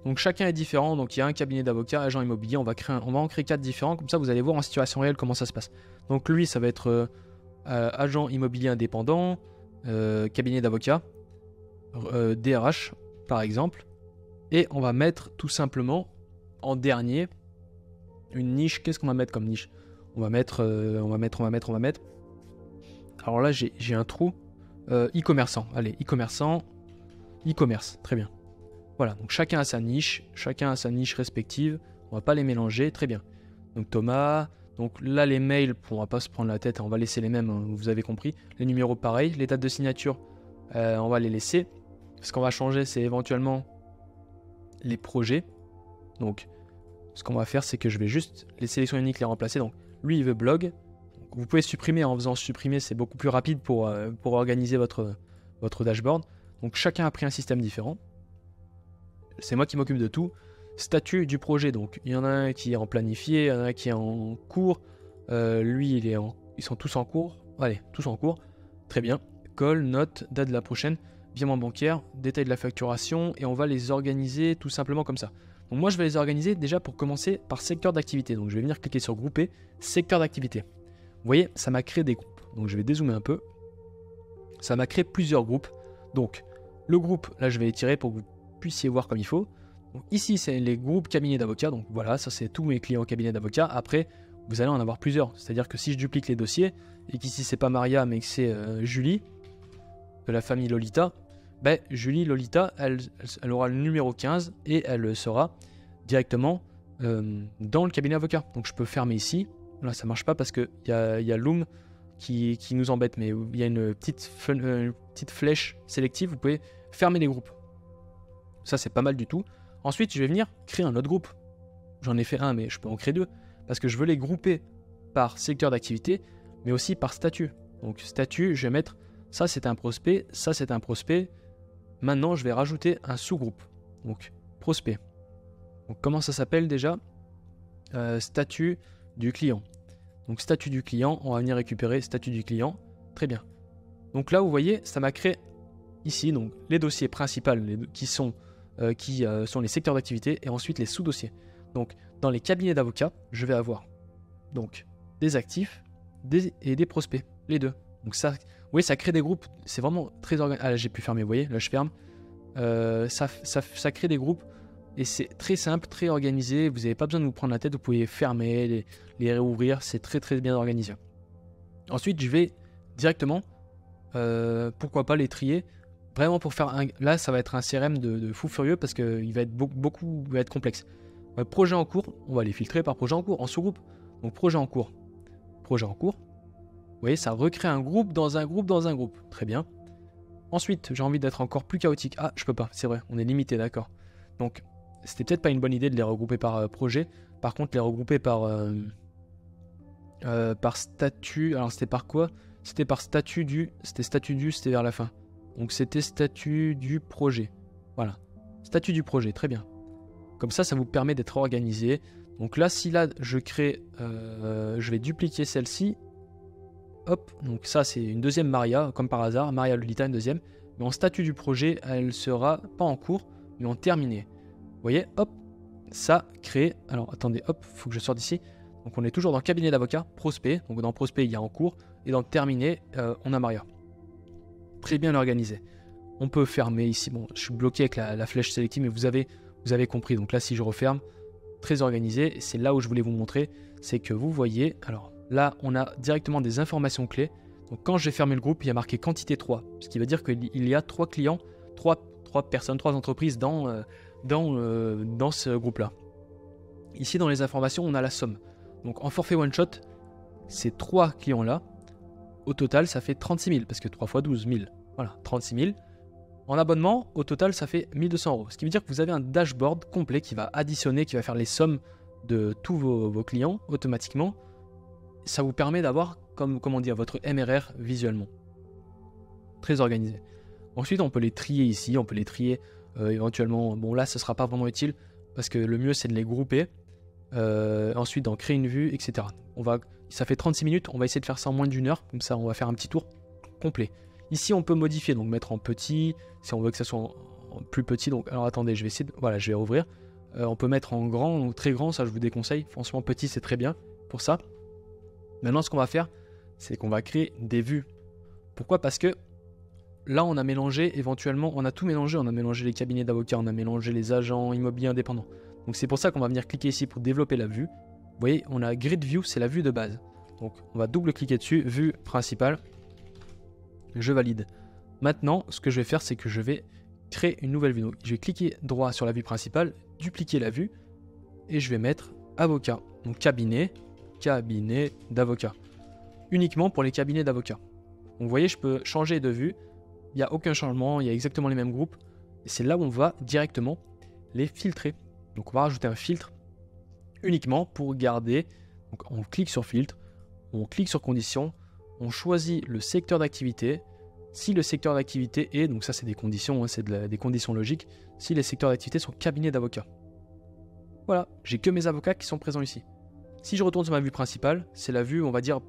Donc chacun est différent. Donc il y a un cabinet d'avocats, agent immobilier. On va en créer 4 différents. Comme ça, vous allez voir en situation réelle comment ça se passe. Donc lui, ça va être agent immobilier indépendant, cabinet d'avocats, DRH par exemple. Et on va mettre tout simplement en dernier une niche. Qu'est-ce qu'on va mettre comme niche? On va mettre. Alors là, j'ai un trou. E-commerçant. Allez, e-commerçant. E-commerce, très bien. Voilà, donc chacun a sa niche respective. On va pas les mélanger, très bien. Donc Thomas, donc là les mails, on va pas se prendre la tête, on va laisser les mêmes, hein, vous avez compris. Les numéros pareil, les dates de signature, on va les laisser. Ce qu'on va changer, c'est éventuellement les projets. Donc ce qu'on va faire, c'est que je vais juste les sélections uniques, les remplacer. Donc lui, il veut blog. Donc, vous pouvez supprimer en faisant supprimer, c'est beaucoup plus rapide pour organiser votre dashboard. Donc chacun a pris un système différent. C'est moi qui m'occupe de tout. Statut du projet, donc il y en a un qui est en planifié, il y en a un qui est en cours. Lui, ils sont tous en cours. Allez, tous en cours. Très bien. Call, note, date de la prochaine, virement bancaire, détail de la facturation, et on va les organiser tout simplement comme ça. Donc moi, je vais les organiser déjà pour commencer par secteur d'activité. Donc je vais venir cliquer sur grouper, secteur d'activité. Vous voyez, ça m'a créé des groupes. Donc je vais dézoomer un peu. Ça m'a créé plusieurs groupes. Donc le groupe, là je vais étirer pour que vous puissiez voir comme il faut. Donc, ici c'est les groupes cabinets d'avocats. Donc voilà, ça c'est tous mes clients cabinets d'avocats. Après, vous allez en avoir plusieurs. C'est-à-dire que si je duplique les dossiers, et qu'ici c'est pas Maria mais que c'est Julie, de la famille Lolita, ben, Julie Lolita, elle aura le numéro 15 et elle sera directement dans le cabinet avocat. Donc je peux fermer ici. Là ça marche pas parce qu'il y a Loom qui nous embête, mais il y a une petite flèche sélective, vous pouvez fermer les groupes. Ça c'est pas mal du tout. Ensuite je vais venir créer un autre groupe. J'en ai fait un mais je peux en créer deux, parce que je veux les grouper par secteur d'activité, mais aussi par statut. Donc statut, je vais mettre ça c'est un prospect, ça c'est un prospect. Maintenant je vais rajouter un sous-groupe. Donc prospect. Donc comment ça s'appelle déjà? Statut du client. Donc statut du client, on va venir récupérer statut du client. Très bien. Donc là vous voyez, ça m'a créé ici donc les dossiers principaux qui sont les secteurs d'activité, et ensuite les sous-dossiers. Donc dans les cabinets d'avocats, je vais avoir donc des actifs et des prospects, les deux. Donc ça, vous voyez, ça crée des groupes, c'est vraiment très organisé. Ah là j'ai pu fermer, vous voyez, là je ferme. Ça crée des groupes et c'est très simple, très organisé. Vous n'avez pas besoin de vous prendre la tête, vous pouvez fermer, les réouvrir, c'est très très bien organisé. Ensuite je vais directement, pourquoi pas les trier, vraiment pour faire un... Là ça va être un CRM de fou furieux parce qu'il va être il va être complexe. Projet en cours, on va les filtrer par projet en cours, en sous-groupe. Donc projet en cours. Vous voyez, ça recrée un groupe dans un groupe dans un groupe. Très bien. Ensuite, j'ai envie d'être encore plus chaotique. Ah, je peux pas, c'est vrai, on est limité, d'accord. Donc, c'était peut-être pas une bonne idée de les regrouper par projet. Par contre, les regrouper par statut. Alors, c'était par quoi? C'était par statut du... C'était vers la fin. Donc, c'était statut du projet. Voilà. Statut du projet, très bien. Comme ça vous permet d'être organisé, Donc là, si là je crée, je vais dupliquer celle-ci. Hop, donc ça c'est une deuxième Maria, comme par hasard, Maria Lolita, une deuxième. Mais en statut du projet, elle sera pas en cours, mais en terminé. Vous voyez, hop, ça crée. Alors attendez, hop, faut que je sorte d'ici. Donc on est toujours dans cabinet d'avocat, prospect. Donc dans prospect, il y a en cours. Et dans terminé, on a Maria. Très bien organisé. On peut fermer ici. Bon, je suis bloqué avec la flèche sélective, mais vous avez compris. Donc là, si je referme, très organisé. Et c'est là où je voulais vous montrer. C'est que vous voyez. Alors là, on a directement des informations clés. Donc quand j'ai fermé le groupe, il y a marqué quantité 3. Ce qui veut dire qu'il y a 3 clients, 3 personnes, 3 entreprises dans ce groupe-là. Ici, dans les informations, on a la somme. Donc en forfait one-shot, ces 3 clients-là, au total, ça fait 36 000, parce que 3 x 12, 1000. Voilà, 36 000. En abonnement, au total, ça fait 1 200 €. Ce qui veut dire que vous avez un dashboard complet qui va additionner, qui va faire les sommes de tous vos clients automatiquement. Ça vous permet d'avoir, comment dire, votre MRR visuellement. Très organisé. Ensuite, on peut les trier ici, on peut les trier éventuellement. Bon, là, ce ne sera pas vraiment utile, parce que le mieux, c'est de les grouper. Ensuite, d'en créer une vue, etc. Ça fait 36 minutes, on va essayer de faire ça en moins d'une heure, comme ça on va faire un petit tour complet. Ici on peut modifier, donc mettre en petit, si on veut que ça soit en plus petit, donc alors attendez, je vais essayer voilà, je vais rouvrir. On peut mettre en grand, donc très grand, ça je vous déconseille, franchement petit c'est très bien pour ça. Maintenant ce qu'on va faire, c'est qu'on va créer des vues. Pourquoi? Parce que là on a mélangé éventuellement, on a tout mélangé, on a mélangé les cabinets d'avocats, on a mélangé les agents immobiliers indépendants. Donc c'est pour ça qu'on va venir cliquer ici pour développer la vue. Vous voyez, on a Grid View, c'est la vue de base. Donc on va double-cliquer dessus, vue principale. Je valide. Maintenant, ce que je vais faire, c'est que je vais créer une nouvelle vue. Donc, je vais cliquer droit sur la vue principale, dupliquer la vue, et je vais mettre avocat. Donc cabinet d'avocat. Uniquement pour les cabinets d'avocats. Donc vous voyez, je peux changer de vue. Il n'y a aucun changement, il y a exactement les mêmes groupes. Et c'est là où on va directement les filtrer. Donc on va rajouter un filtre uniquement pour garder. Donc on clique sur filtre, on clique sur conditions, on choisit le secteur d'activité. Si le secteur d'activité est, donc ça c'est des conditions, hein, c'est des conditions logiques, si les secteurs d'activité sont cabinet d'avocats. Voilà, j'ai que mes avocats qui sont présents ici. Si je retourne sur ma vue principale, c'est la vue, on va dire,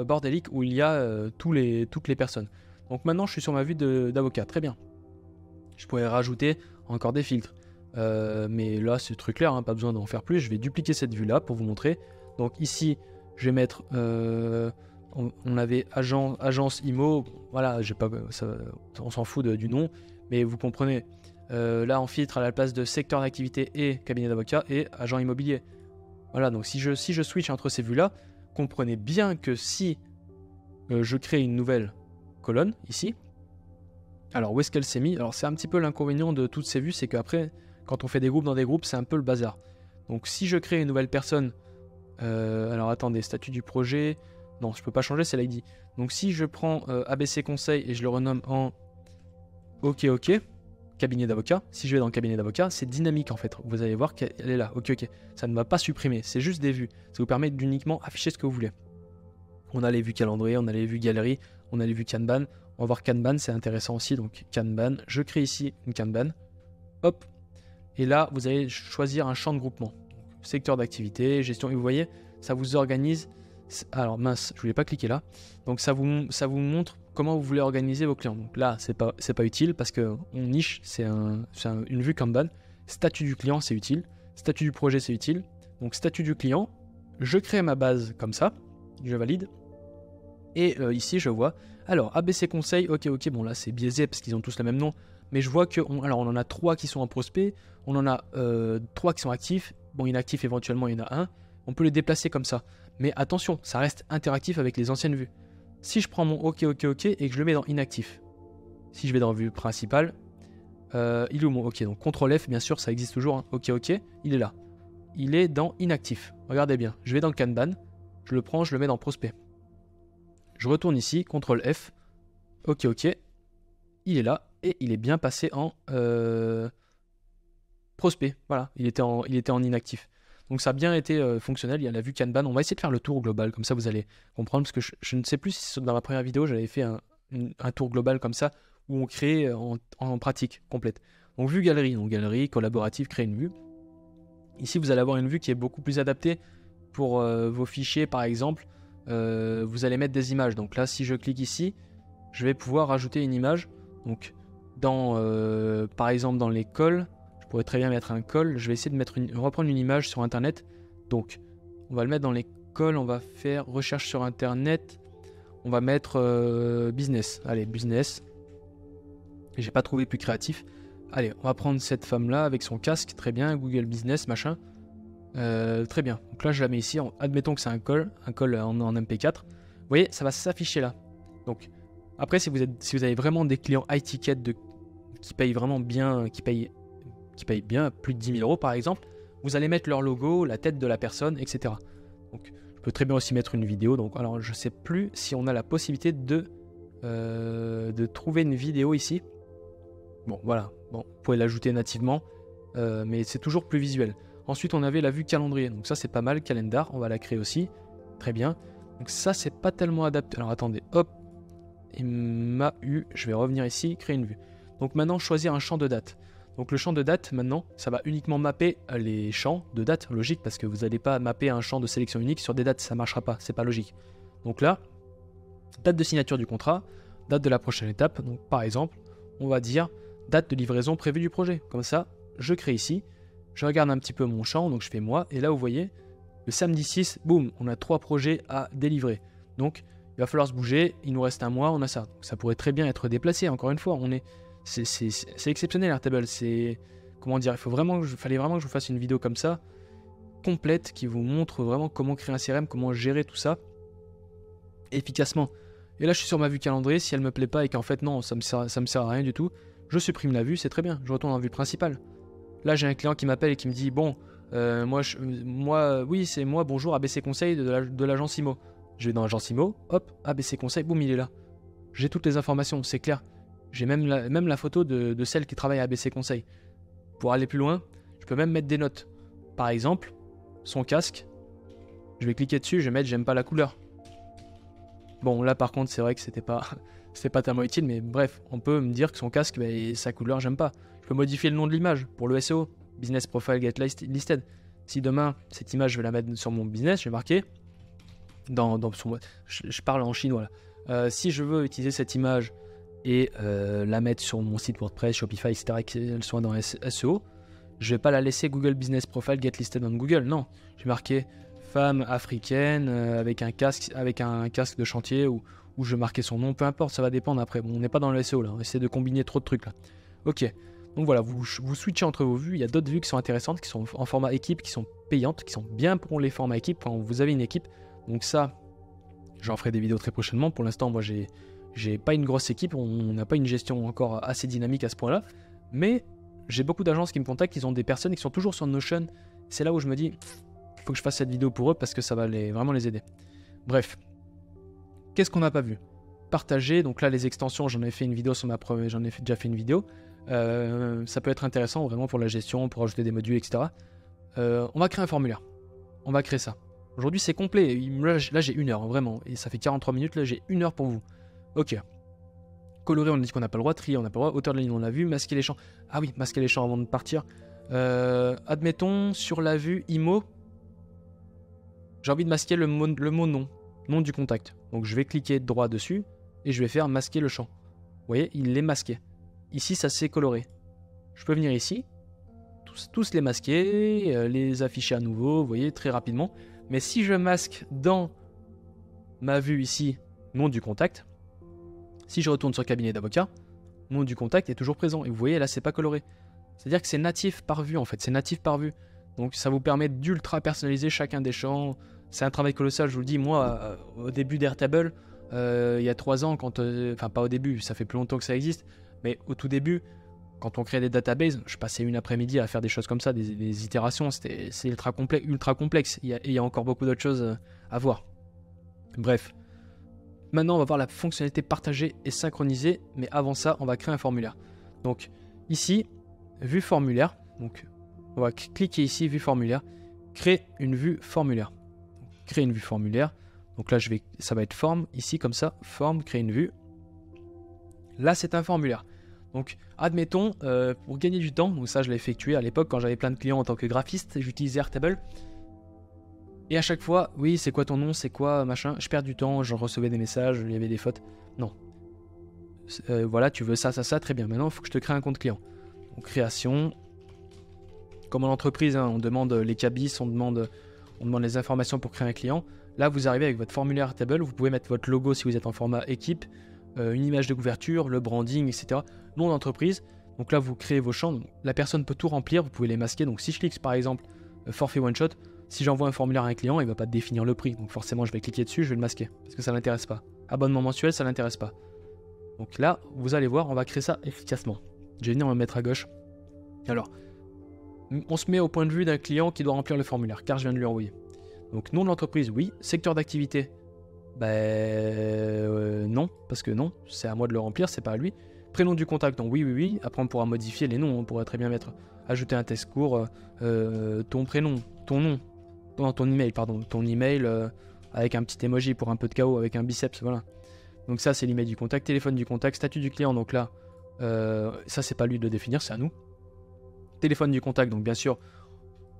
bordélique où il y a toutes les personnes. Donc maintenant je suis sur ma vue d'avocat, très bien. Je pourrais rajouter encore des filtres. Mais là c'est très clair, hein, pas besoin d'en faire plus. Je vais dupliquer cette vue là pour vous montrer. Donc ici je vais mettre on avait agence IMO, voilà, on s'en fout du nom, mais vous comprenez. Là on filtre à la place de secteur d'activité et cabinet d'avocat et agent immobilier. Voilà, donc si je switch entre ces vues là, comprenez bien que si je crée une nouvelle colonne ici, alors où est-ce qu'elle s'est mise? Alors c'est un petit peu l'inconvénient de toutes ces vues, c'est qu'après quand on fait des groupes dans des groupes, c'est un peu le bazar. Donc si je crée une nouvelle personne, alors attendez, statut du projet, non je peux pas changer, c'est l'ID. Donc si je prends ABC Conseil et je le renomme en OK, cabinet d'avocat, si je vais dans le cabinet d'avocat, c'est dynamique en fait. Vous allez voir qu'elle est là, OK. Ça ne va pas supprimer, c'est juste des vues. Ça vous permet d'uniquement afficher ce que vous voulez. On a les vues calendrier, on a les vues galerie, on a les vues Kanban. On va voir Kanban, c'est intéressant aussi, donc Kanban. Je crée ici une Kanban. Hop. Et là, vous allez choisir un champ de groupement. Secteur d'activité, gestion. Et vous voyez, ça vous organise. Alors mince, je voulais pas cliquer là. Donc ça vous montre comment vous voulez organiser vos clients. Donc là, c'est pas utile parce que on niche, c'est une vue Kanban. Statut du client, c'est utile. Statut du projet, c'est utile. Donc statut du client, je crée ma base comme ça. Je valide. Et ici, je vois. Alors, ABC Conseil, OK. Bon, là, c'est biaisé parce qu'ils ont tous le même nom. Mais je vois on en a 3 qui sont en prospect. On en a 3 qui sont actifs. Bon, inactifs, éventuellement, il y en a un. On peut les déplacer comme ça. Mais attention, ça reste interactif avec les anciennes vues. Si je prends mon OK et que je le mets dans inactif. Si je vais dans vue principale, il est où mon OK? Donc, CTRL F, bien sûr, ça existe toujours. Hein. OK, il est là. Il est dans inactif. Regardez bien. Je vais dans le Kanban. Je le prends, je le mets dans prospect. Je retourne ici, CTRL F, OK, il est là, et il est bien passé en prospect, voilà, il était en inactif. Donc ça a bien été fonctionnel, il y a la vue Kanban, on va essayer de faire le tour global, comme ça vous allez comprendre, parce que je ne sais plus si dans ma première vidéo j'avais fait un tour global comme ça, où on crée en pratique complète. Donc vue galerie, collaborative, créer une vue. Ici, vous allez avoir une vue qui est beaucoup plus adaptée pour vos fichiers, par exemple. Vous allez mettre des images. Donc là, si je clique ici, je vais pouvoir rajouter une image. Donc, par exemple, dans les cols, je pourrais très bien mettre un col. Je vais essayer de reprendre une image sur Internet. Donc, on va le mettre dans les cols. On va faire recherche sur Internet. On va mettre business. Allez, business. J'ai pas trouvé plus créatif. Allez, on va prendre cette femme-là avec son casque. Très bien, Google Business, machin. Très bien. Donc là, je la mets ici. Admettons que c'est un col en MP4. Vous voyez, ça va s'afficher là. Donc, après, si vous avez vraiment des clients high ticket qui payent vraiment bien, qui payent bien plus de 10 000 euros par exemple, vous allez mettre leur logo, la tête de la personne, etc. Donc, je peux très bien aussi mettre une vidéo. Donc, alors, je sais plus si on a la possibilité de trouver une vidéo ici. Bon, voilà. Bon, vous pouvez l'ajouter nativement, mais c'est toujours plus visuel. Ensuite, on avait la vue calendrier. Donc ça, c'est pas mal. Calendar, on va la créer aussi. Très bien. Donc ça, c'est pas tellement adapté. Alors attendez, hop. Il m'a eu. Je vais revenir ici, créer une vue. Donc maintenant, choisir un champ de date. Donc le champ de date, maintenant, ça va uniquement mapper les champs de date. Logique, parce que vous n'allez pas mapper un champ de sélection unique sur des dates. Ça ne marchera pas. C'est pas logique. Donc là, date de signature du contrat, date de la prochaine étape. Donc par exemple, on va dire date de livraison prévue du projet. Comme ça, je crée ici. Je regarde un petit peu mon champ, donc je fais moi. Et là, vous voyez, le samedi 6, boum, on a 3 projets à délivrer. Donc, il va falloir se bouger. Il nous reste un mois, on a ça. Donc, ça pourrait très bien être déplacé. Encore une fois, c'est exceptionnel, Airtable. C'est, comment dire, fallait vraiment que je vous fasse une vidéo comme ça, complète, qui vous montre vraiment comment créer un CRM, comment gérer tout ça efficacement. Et là, je suis sur ma vue calendrier. Si elle me plaît pas et qu'en fait, non, ça me sert à rien du tout, je supprime la vue, c'est très bien. Je retourne en vue principale. Là, j'ai un client qui m'appelle et qui me dit bon, oui, c'est moi, bonjour, ABC Conseil de l'agence IMO. Je vais dans l'agence IMO, hop, ABC Conseil, boum, il est là. J'ai toutes les informations, c'est clair. J'ai même la photo de celle qui travaille à ABC Conseil. Pour aller plus loin, je peux même mettre des notes. Par exemple, son casque, je vais cliquer dessus, je vais mettre j'aime pas la couleur. Bon, là par contre, c'est vrai que c'était pas tellement utile, mais bref, on peut me dire que son casque, sa couleur, j'aime pas. Je peux modifier le nom de l'image pour le SEO, Business Profile Get Listed. Si demain, cette image, je vais la mettre sur mon business, je vais marquer, je parle en chinois là. Si je veux utiliser cette image et la mettre sur mon site WordPress, Shopify, etc., qu'elle soit dans SEO, je vais pas la laisser Google Business Profile Get Listed on Google, non. Je vais marquer femme africaine avec un casque de chantier ou je vais marquer son nom, peu importe, ça va dépendre après. Bon, on n'est pas dans le SEO là, on essaie de combiner trop de trucs là. Ok, donc voilà, vous switchez entre vos vues. Il y a d'autres vues qui sont intéressantes, qui sont en format équipe, qui sont payantes, qui sont bien pour les formats équipe quand vous avez une équipe. Donc ça, j'en ferai des vidéos très prochainement. Pour l'instant, moi j'ai pas une grosse équipe, on n'a pas une gestion encore assez dynamique à ce point là, mais j'ai beaucoup d'agences qui me contactent, ils ont des personnes qui sont toujours sur Notion. C'est là où je me dis, il faut que je fasse cette vidéo pour eux parce que ça va vraiment les aider. Bref, qu'est-ce qu'on n'a pas vu? Partager, donc là les extensions, j'en ai fait une vidéo sur déjà fait une vidéo. Ça peut être intéressant vraiment pour la gestion, pour ajouter des modules, etc. On va créer un formulaire. On va créer ça. Aujourd'hui c'est complet. Là j'ai 1 heure, vraiment. Et ça fait 43 minutes, là j'ai 1 heure pour vous. Ok. Colorer, on a dit qu'on n'a pas le droit. Trier, on n'a pas le droit. Hauteur de la ligne, on l'a vu. Masquer les champs. Ah oui, masquer les champs avant de partir. Admettons, sur la vue IMO, j'ai envie de masquer le mot nom. Nom du contact. Donc je vais cliquer droit dessus et je vais faire masquer le champ. Vous voyez, il est masqué. Ici, ça s'est coloré. Je peux venir ici, tous les masquer, les afficher à nouveau, vous voyez, très rapidement. Mais si je masque dans ma vue ici, nom du contact, si je retourne sur cabinet d'avocat, nom du contact est toujours présent. Et vous voyez, là, c'est pas coloré. C'est-à-dire que c'est natif par vue, en fait. C'est natif par vue. Donc, ça vous permet d'ultra personnaliser chacun des champs. C'est un travail colossal, je vous le dis. Moi, au début d'Airtable, il y a 3 ans, enfin, pas au début, ça fait plus longtemps que ça existe. Mais au tout début, quand on crée des databases, je passais une après-midi à faire des choses comme ça, des itérations. C'est ultra complexe. Il y a encore beaucoup d'autres choses à voir. Bref. Maintenant, on va voir la fonctionnalité partagée et synchronisée. Mais avant ça, on va créer un formulaire. Donc, ici, vue formulaire. Donc, on va cliquer ici, vue formulaire. Créer une vue formulaire. Créer une vue formulaire. Donc là, ça va être forme. Ici, comme ça, forme, créer une vue. Là, c'est un formulaire. Donc, admettons, pour gagner du temps, donc ça je l'ai effectué à l'époque quand j'avais plein de clients en tant que graphiste, j'utilisais Airtable. Et à chaque fois, oui, c'est quoi ton nom, c'est quoi machin, je perds du temps, je recevais des messages, il y avait des fautes. Non. Voilà, tu veux ça, ça, ça, très bien. Maintenant, il faut que je te crée un compte client. Donc, création. Comme en entreprise, hein, on demande les cabis, on demande les informations pour créer un client. Là, vous arrivez avec votre formulaire Airtable, vous pouvez mettre votre logo si vous êtes en format équipe, une image de couverture, le branding, etc. Nom d'entreprise. Donc là, vous créez vos champs. Donc, la personne peut tout remplir, vous pouvez les masquer. Donc si je clique par exemple forfait one shot, si j'envoie un formulaire à un client, il ne va pas définir le prix. Donc forcément, je vais cliquer dessus, je vais le masquer parce que ça ne l'intéresse pas. Abonnement mensuel, ça ne l'intéresse pas. Donc là, vous allez voir, on va créer ça efficacement. Je vais venir me mettre à gauche. Alors, on se met au point de vue d'un client qui doit remplir le formulaire, car je viens de lui envoyer. Donc nom de l'entreprise, oui. Secteur d'activité, non, parce que non, c'est à moi de le remplir, c'est pas à lui. Prénom du contact, donc oui, oui, oui. Après, on pourra modifier les noms, on pourrait très bien mettre, ajouter un texte court, ton prénom, ton nom, ton email, pardon, ton email avec un petit emoji pour un peu de chaos, avec un biceps, voilà. Donc ça, c'est l'email du contact, téléphone du contact, statut du client, donc là, ça, c'est pas lui de le définir, c'est à nous. Téléphone du contact, donc bien sûr,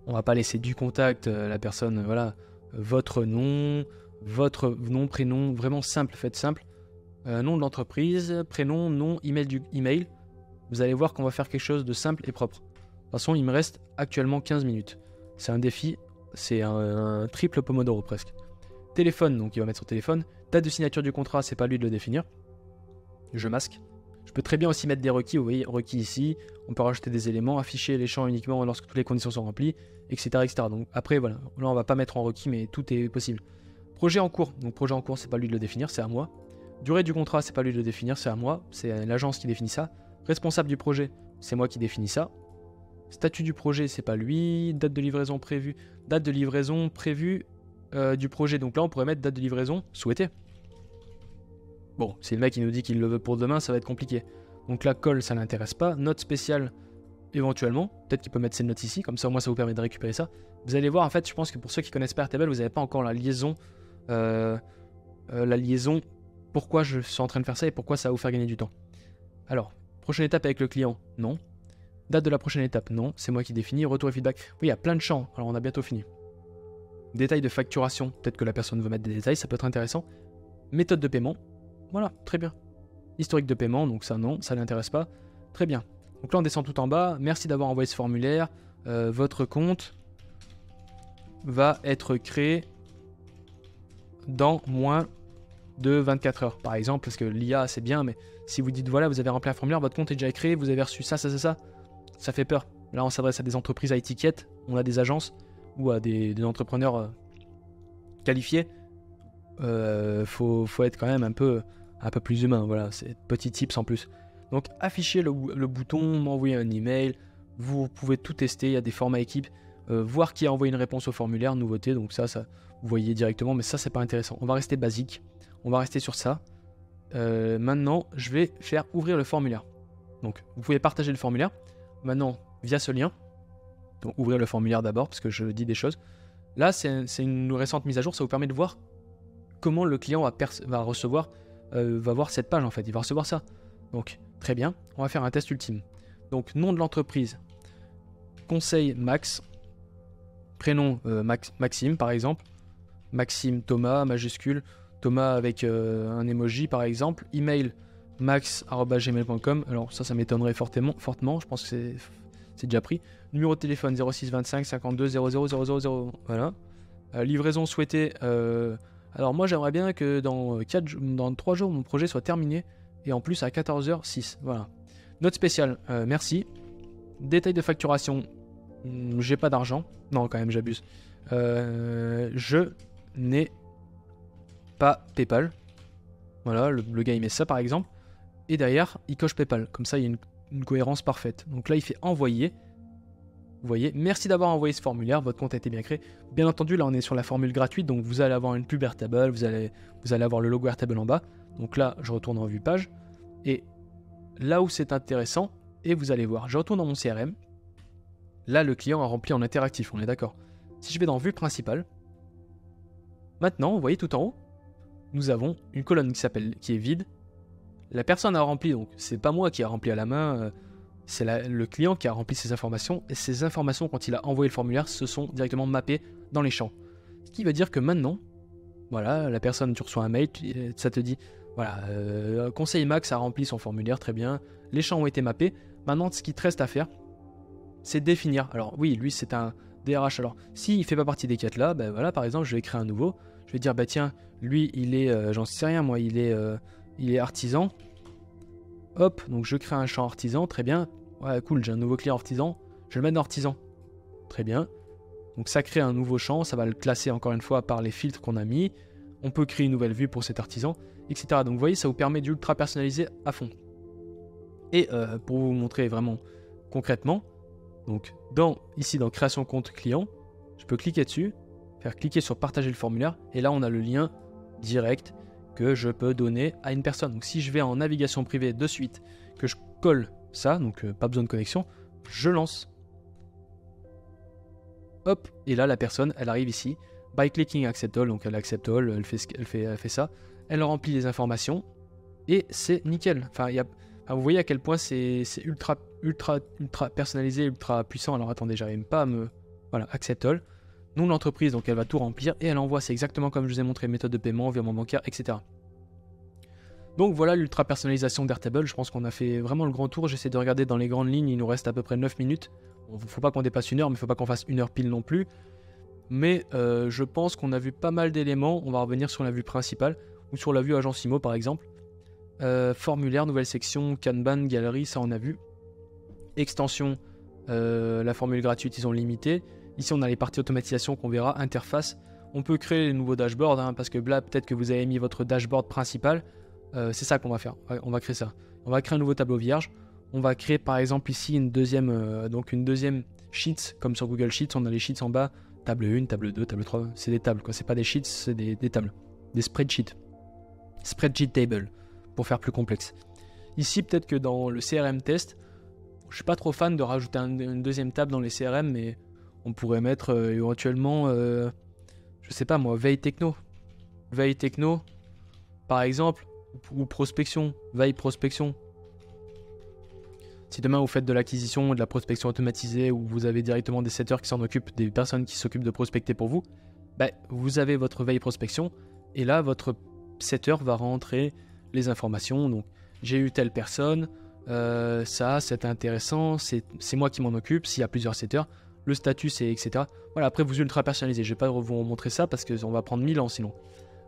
on va pas laisser du contact, la personne, voilà, votre nom, prénom, vraiment simple, faites simple. Nom de l'entreprise, prénom, nom, email du email. Vous allez voir qu'on va faire quelque chose de simple et propre. De toute façon, il me reste actuellement 15 minutes. C'est un défi, c'est un triple Pomodoro presque. Téléphone, donc il va mettre son téléphone. Date de signature du contrat, c'est pas lui de le définir. Je masque. Je peux très bien aussi mettre des requis, vous voyez, requis ici. On peut rajouter des éléments, afficher les champs uniquement lorsque toutes les conditions sont remplies, etc. etc. Donc après, voilà, là on va pas mettre en requis, mais tout est possible. Projet en cours, donc projet en cours, c'est pas lui de le définir, c'est à moi. Durée du contrat, c'est pas lui de le définir, c'est à moi. C'est l'agence qui définit ça. Responsable du projet, c'est moi qui définis ça. Statut du projet, c'est pas lui. Date de livraison prévue. Date de livraison prévue du projet. Donc là, on pourrait mettre date de livraison souhaitée. Bon, si le mec il nous dit qu'il le veut pour demain, ça va être compliqué. Donc là, call, ça l'intéresse pas. Note spéciale, éventuellement. Peut-être qu'il peut mettre ses notes ici, comme ça au moins ça vous permet de récupérer ça. Vous allez voir, en fait, je pense que pour ceux qui connaissent pas Airtable, vous n'avez pas encore la liaison. Pourquoi je suis en train de faire ça et pourquoi ça va vous faire gagner du temps. Alors, prochaine étape avec le client, non. Date de la prochaine étape, non. C'est moi qui définis. Retour et feedback. Oui, il y a plein de champs. Alors, on a bientôt fini. Détails de facturation. Peut-être que la personne veut mettre des détails, ça peut être intéressant. Méthode de paiement. Voilà, très bien. Historique de paiement, donc ça non, ça l'intéresse pas. Très bien. Donc là on descend tout en bas. Merci d'avoir envoyé ce formulaire. Votre compte va être créé dans moins de 24 heures. Par exemple, parce que l'IA c'est bien, mais si vous dites voilà, vous avez rempli un formulaire, votre compte est déjà créé, vous avez reçu ça, ça fait peur. Là on s'adresse à des entreprises à étiquette, on a des agences ou à des entrepreneurs qualifiés. Faut être quand même un peu plus humain, voilà, c'est petit tips en plus. Donc affichez le bouton, m'envoyer un email, vous pouvez tout tester, il y a des formats équipe, voir qui a envoyé une réponse au formulaire, nouveauté, donc ça vous voyez directement, mais ça c'est pas intéressant. On va rester basique, on va rester sur ça. Maintenant, je vais faire ouvrir le formulaire. Donc vous pouvez partager le formulaire, maintenant via ce lien, donc ouvrir le formulaire d'abord, parce que je dis des choses. Là c'est une récente mise à jour, ça vous permet de voir comment le client va recevoir, va voir cette page en fait, il va recevoir ça. Donc très bien, on va faire un test ultime. Donc nom de l'entreprise, conseil Max, prénom Maxime par exemple, Maxime Thomas majuscule, Thomas avec un emoji par exemple, email max@gmail.com. Alors ça m'étonnerait fortement, je pense que c'est déjà pris. Numéro de téléphone 06 25 52 00 000, voilà. Livraison souhaitée. Alors moi j'aimerais bien que dans 3 jours mon projet soit terminé et en plus à 14h06, voilà. Note spéciale, merci. Détail de facturation, j'ai pas d'argent, non quand même j'abuse. Je n'ai pas PayPal, voilà, le gars il met ça par exemple, et derrière il coche PayPal, comme ça il y a une cohérence parfaite. Donc là il fait envoyer. Vous voyez, merci d'avoir envoyé ce formulaire, votre compte a été bien créé. Bien entendu, là on est sur la formule gratuite, donc vous allez avoir une pub Airtable, vous allez avoir le logo Airtable en bas. Donc là, je retourne en vue page. Et là où c'est intéressant, et vous allez voir, je retourne dans mon CRM. Là, le client a rempli en interactif, on est d'accord. Si je vais dans vue principale, maintenant, vous voyez tout en haut, nous avons une colonne qui est vide, la personne a rempli, donc c'est pas moi qui a rempli à la main, c'est le client qui a rempli ces informations, et ces informations, quand il a envoyé le formulaire, se sont directement mappées dans les champs. Ce qui veut dire que maintenant, voilà, la personne, tu reçois un mail, ça te dit, voilà, Conseil Max a rempli son formulaire, très bien, les champs ont été mappés. Maintenant, ce qui te reste à faire, c'est définir. Alors oui, lui, c'est un DRH. Alors, s'il ne fait pas partie des 4 là, ben voilà, par exemple, je vais créer un nouveau. Je vais dire, bah tiens, lui, il est, j'en sais rien, moi, il est artisan. Hop, donc je crée un champ artisan, très bien. Ouais, cool, j'ai un nouveau client artisan. Je vais le mettre dans artisan. Très bien. Donc ça crée un nouveau champ, ça va le classer encore une fois par les filtres qu'on a mis. On peut créer une nouvelle vue pour cet artisan, etc. Donc vous voyez, ça vous permet d'ultra personnaliser à fond. Et pour vous montrer vraiment concrètement, donc ici dans création compte client, je peux cliquer dessus, faire cliquer sur partager le formulaire, et là on a le lien direct que je peux donner à une personne. Donc si je vais en navigation privée de suite, que je colle ça, donc pas besoin de connexion, je lance. Hop, et là la personne, elle arrive ici, by clicking accept all, donc elle accepte all, elle fait ça, elle remplit les informations, et c'est nickel. Enfin, vous voyez à quel point c'est ultra personnalisé, ultra puissant. Alors attendez, j'arrive même pas à me... Voilà, accept all. Nous, l'entreprise, donc elle va tout remplir, et elle envoie, c'est exactement comme je vous ai montré, méthode de paiement, virement bancaire, etc. Donc voilà l'ultra personnalisation d'Airtable. Je pense qu'on a fait vraiment le grand tour. J'essaie de regarder dans les grandes lignes, il nous reste à peu près 9 minutes. Bon, faut pas qu'on dépasse 1 heure, mais faut pas qu'on fasse 1 heure pile non plus. Mais je pense qu'on a vu pas mal d'éléments. On va revenir sur la vue principale, ou sur la vue agence IMO par exemple. Formulaire, nouvelle section, Kanban, galerie, ça on a vu. Extension, la formule gratuite, ils ont limité. Ici on a les parties automatisation qu'on verra, interface. On peut créer les nouveaux dashboards, hein, parce que là peut-être que vous avez mis votre dashboard principal. C'est ça qu'on va faire, on va créer ça. On va créer un nouveau tableau vierge. On va créer par exemple ici une deuxième sheets, comme sur Google Sheets, on a les sheets en bas, table 1, table 2, table 3, c'est des tables, quoi. C'est pas des sheets, c'est des tables, des spreadsheets. Spreadsheet table, pour faire plus complexe. Ici peut-être que dans le CRM test, je suis pas trop fan de rajouter une deuxième table dans les CRM, mais on pourrait mettre éventuellement, je sais pas moi, veille techno, par exemple, ou prospection, veille prospection. Si demain vous faites de l'acquisition, de la prospection automatisée, ou vous avez directement des setters qui s'en occupent, des personnes qui s'occupent de prospecter pour vous, bah, vous avez votre veille prospection, et là votre setter va rentrer les informations. Donc j'ai eu telle personne, ça c'est intéressant, c'est moi qui m'en occupe, s'il y a plusieurs setters, le statut c'est etc. Voilà, après vous ultra personnalisez, je vais pas vous montrer ça parce qu'on va prendre 1000 ans sinon.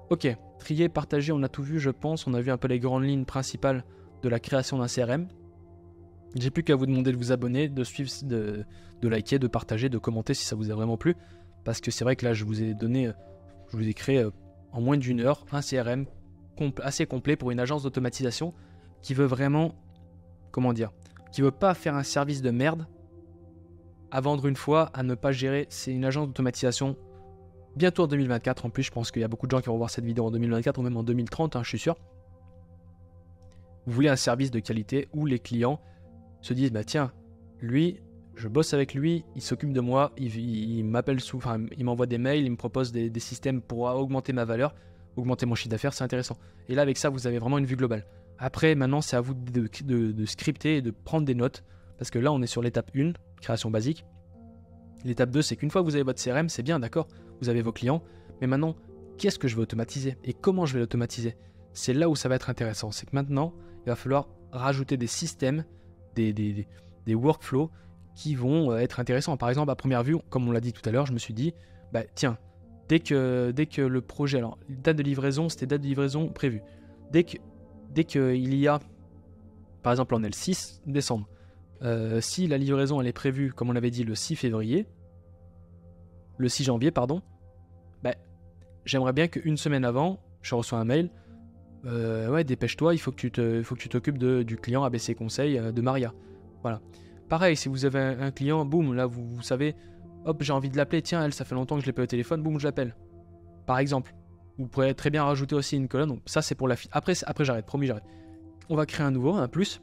Ok, trier, partager, on a tout vu je pense, on a vu un peu les grandes lignes principales de la création d'un CRM. J'ai plus qu'à vous demander de vous abonner, de suivre, de liker, de partager, de commenter si ça vous a vraiment plu. Parce que c'est vrai que là je vous ai créé en moins d'1 heure un CRM assez complet pour une agence d'automatisation qui veut vraiment, comment dire, qui veut pas faire un service de merde à vendre une fois, à ne pas gérer. C'est une agence d'automatisation bientôt en 2024 en plus. Je pense qu'il y a beaucoup de gens qui vont voir cette vidéo en 2024 ou même en 2030, hein, je suis sûr. Vous voulez un service de qualité où les clients se disent bah tiens, lui, je bosse avec lui, il s'occupe de moi, il m'appelle il m'envoie des mails, il me propose des systèmes pour augmenter ma valeur, augmenter mon chiffre d'affaires, c'est intéressant. Et là avec ça vous avez vraiment une vue globale. Après maintenant c'est à vous de scripter et de prendre des notes, parce que là on est sur l'étape 1, création basique. L'étape 2 c'est qu'une fois que vous avez votre CRM, c'est bien d'accord, vous avez vos clients, mais maintenant qu'est-ce que je vais automatiser et comment je vais l'automatiser? C'est là où ça va être intéressant, c'est que maintenant il va falloir rajouter des systèmes, des workflows qui vont être intéressants. Par exemple, à première vue, comme on l'a dit tout à l'heure, je me suis dit, bah tiens, dès que le projet, alors date de livraison, c'était date de livraison prévue. Dès qu'il y a, par exemple, on est le 6 décembre. Si la livraison elle est prévue, comme on l'avait dit, le 6 février, le 6 janvier, pardon, bah, j'aimerais bien qu'une semaine avant, je reçois un mail. Ouais, dépêche-toi, il faut que tu t'occupes du client ABC Conseil de Maria. Voilà. Pareil, si vous avez un client, boum, là vous savez, hop, j'ai envie de l'appeler, tiens, elle, ça fait longtemps que je l'ai pas au téléphone, boum, je l'appelle. Par exemple. Vous pourrez très bien rajouter aussi une colonne, donc ça c'est pour la fille. Après j'arrête, promis, j'arrête. On va créer un nouveau, un plus.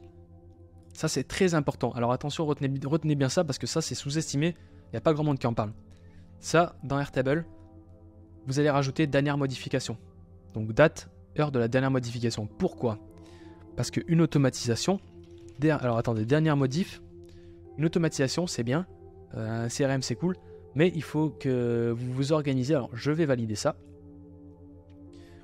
Ça c'est très important. Alors attention, retenez bien ça parce que ça c'est sous-estimé, il n'y a pas grand monde qui en parle. Ça, dans Airtable, vous allez rajouter dernière modification. Donc date, heure de la dernière modification. Pourquoi ? Parce qu'une automatisation, alors attendez, dernière modif, une automatisation c'est bien, un CRM c'est cool, mais il faut que vous vous organisez. Alors je vais valider ça.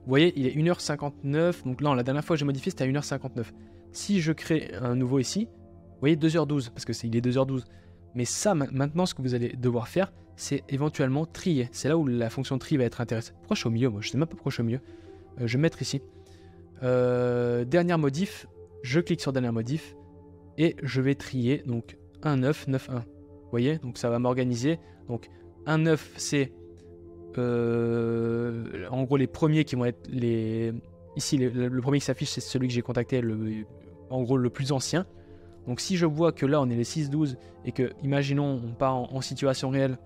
Vous voyez, il est 1h59, donc là la dernière fois que j'ai modifié c'était à 1h59. Si je crée un nouveau ici, vous voyez 2h12, parce qu'il est 2h12. Mais ça, maintenant, ce que vous allez devoir faire, c'est éventuellement trier. C'est là où la fonction tri va être intéressante. Pourquoi je suis au milieu, moi? Je sais même pas pourquoi je suis au milieu. Je vais mettre ici. Dernière modif, je clique sur dernière modif et je vais trier donc 1,9, 9,1. Vous voyez, donc ça va m'organiser. Donc 1,9 c'est en gros les premiers qui vont être les. Ici, le premier qui s'affiche, c'est celui que j'ai contacté, en gros le plus ancien. Donc si je vois que là on est les 6-12 et que, imaginons, on part en situation réelle,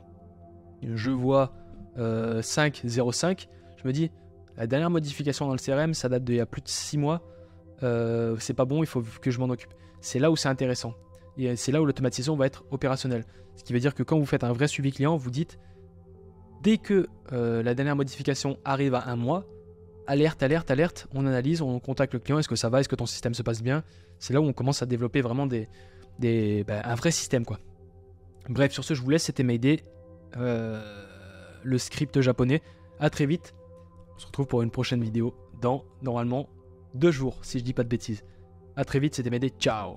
je vois 5,05, je me dis, la dernière modification dans le CRM, ça date d'il y a plus de 6 mois, c'est pas bon, il faut que je m'en occupe. C'est là où c'est intéressant. Et c'est là où l'automatisation va être opérationnelle. Ce qui veut dire que quand vous faites un vrai suivi client, vous dites, dès que la dernière modification arrive à un mois, alerte, alerte, alerte, on analyse, on contacte le client, est-ce que ça va, est-ce que ton système se passe bien. C'est là où on commence à développer vraiment un vrai système, quoi. Bref, sur ce, je vous laisse, c'était Mayday, le script japonais. À très vite, on se retrouve pour une prochaine vidéo dans, normalement, 2 jours, si je dis pas de bêtises. À très vite, c'était Mayday, ciao.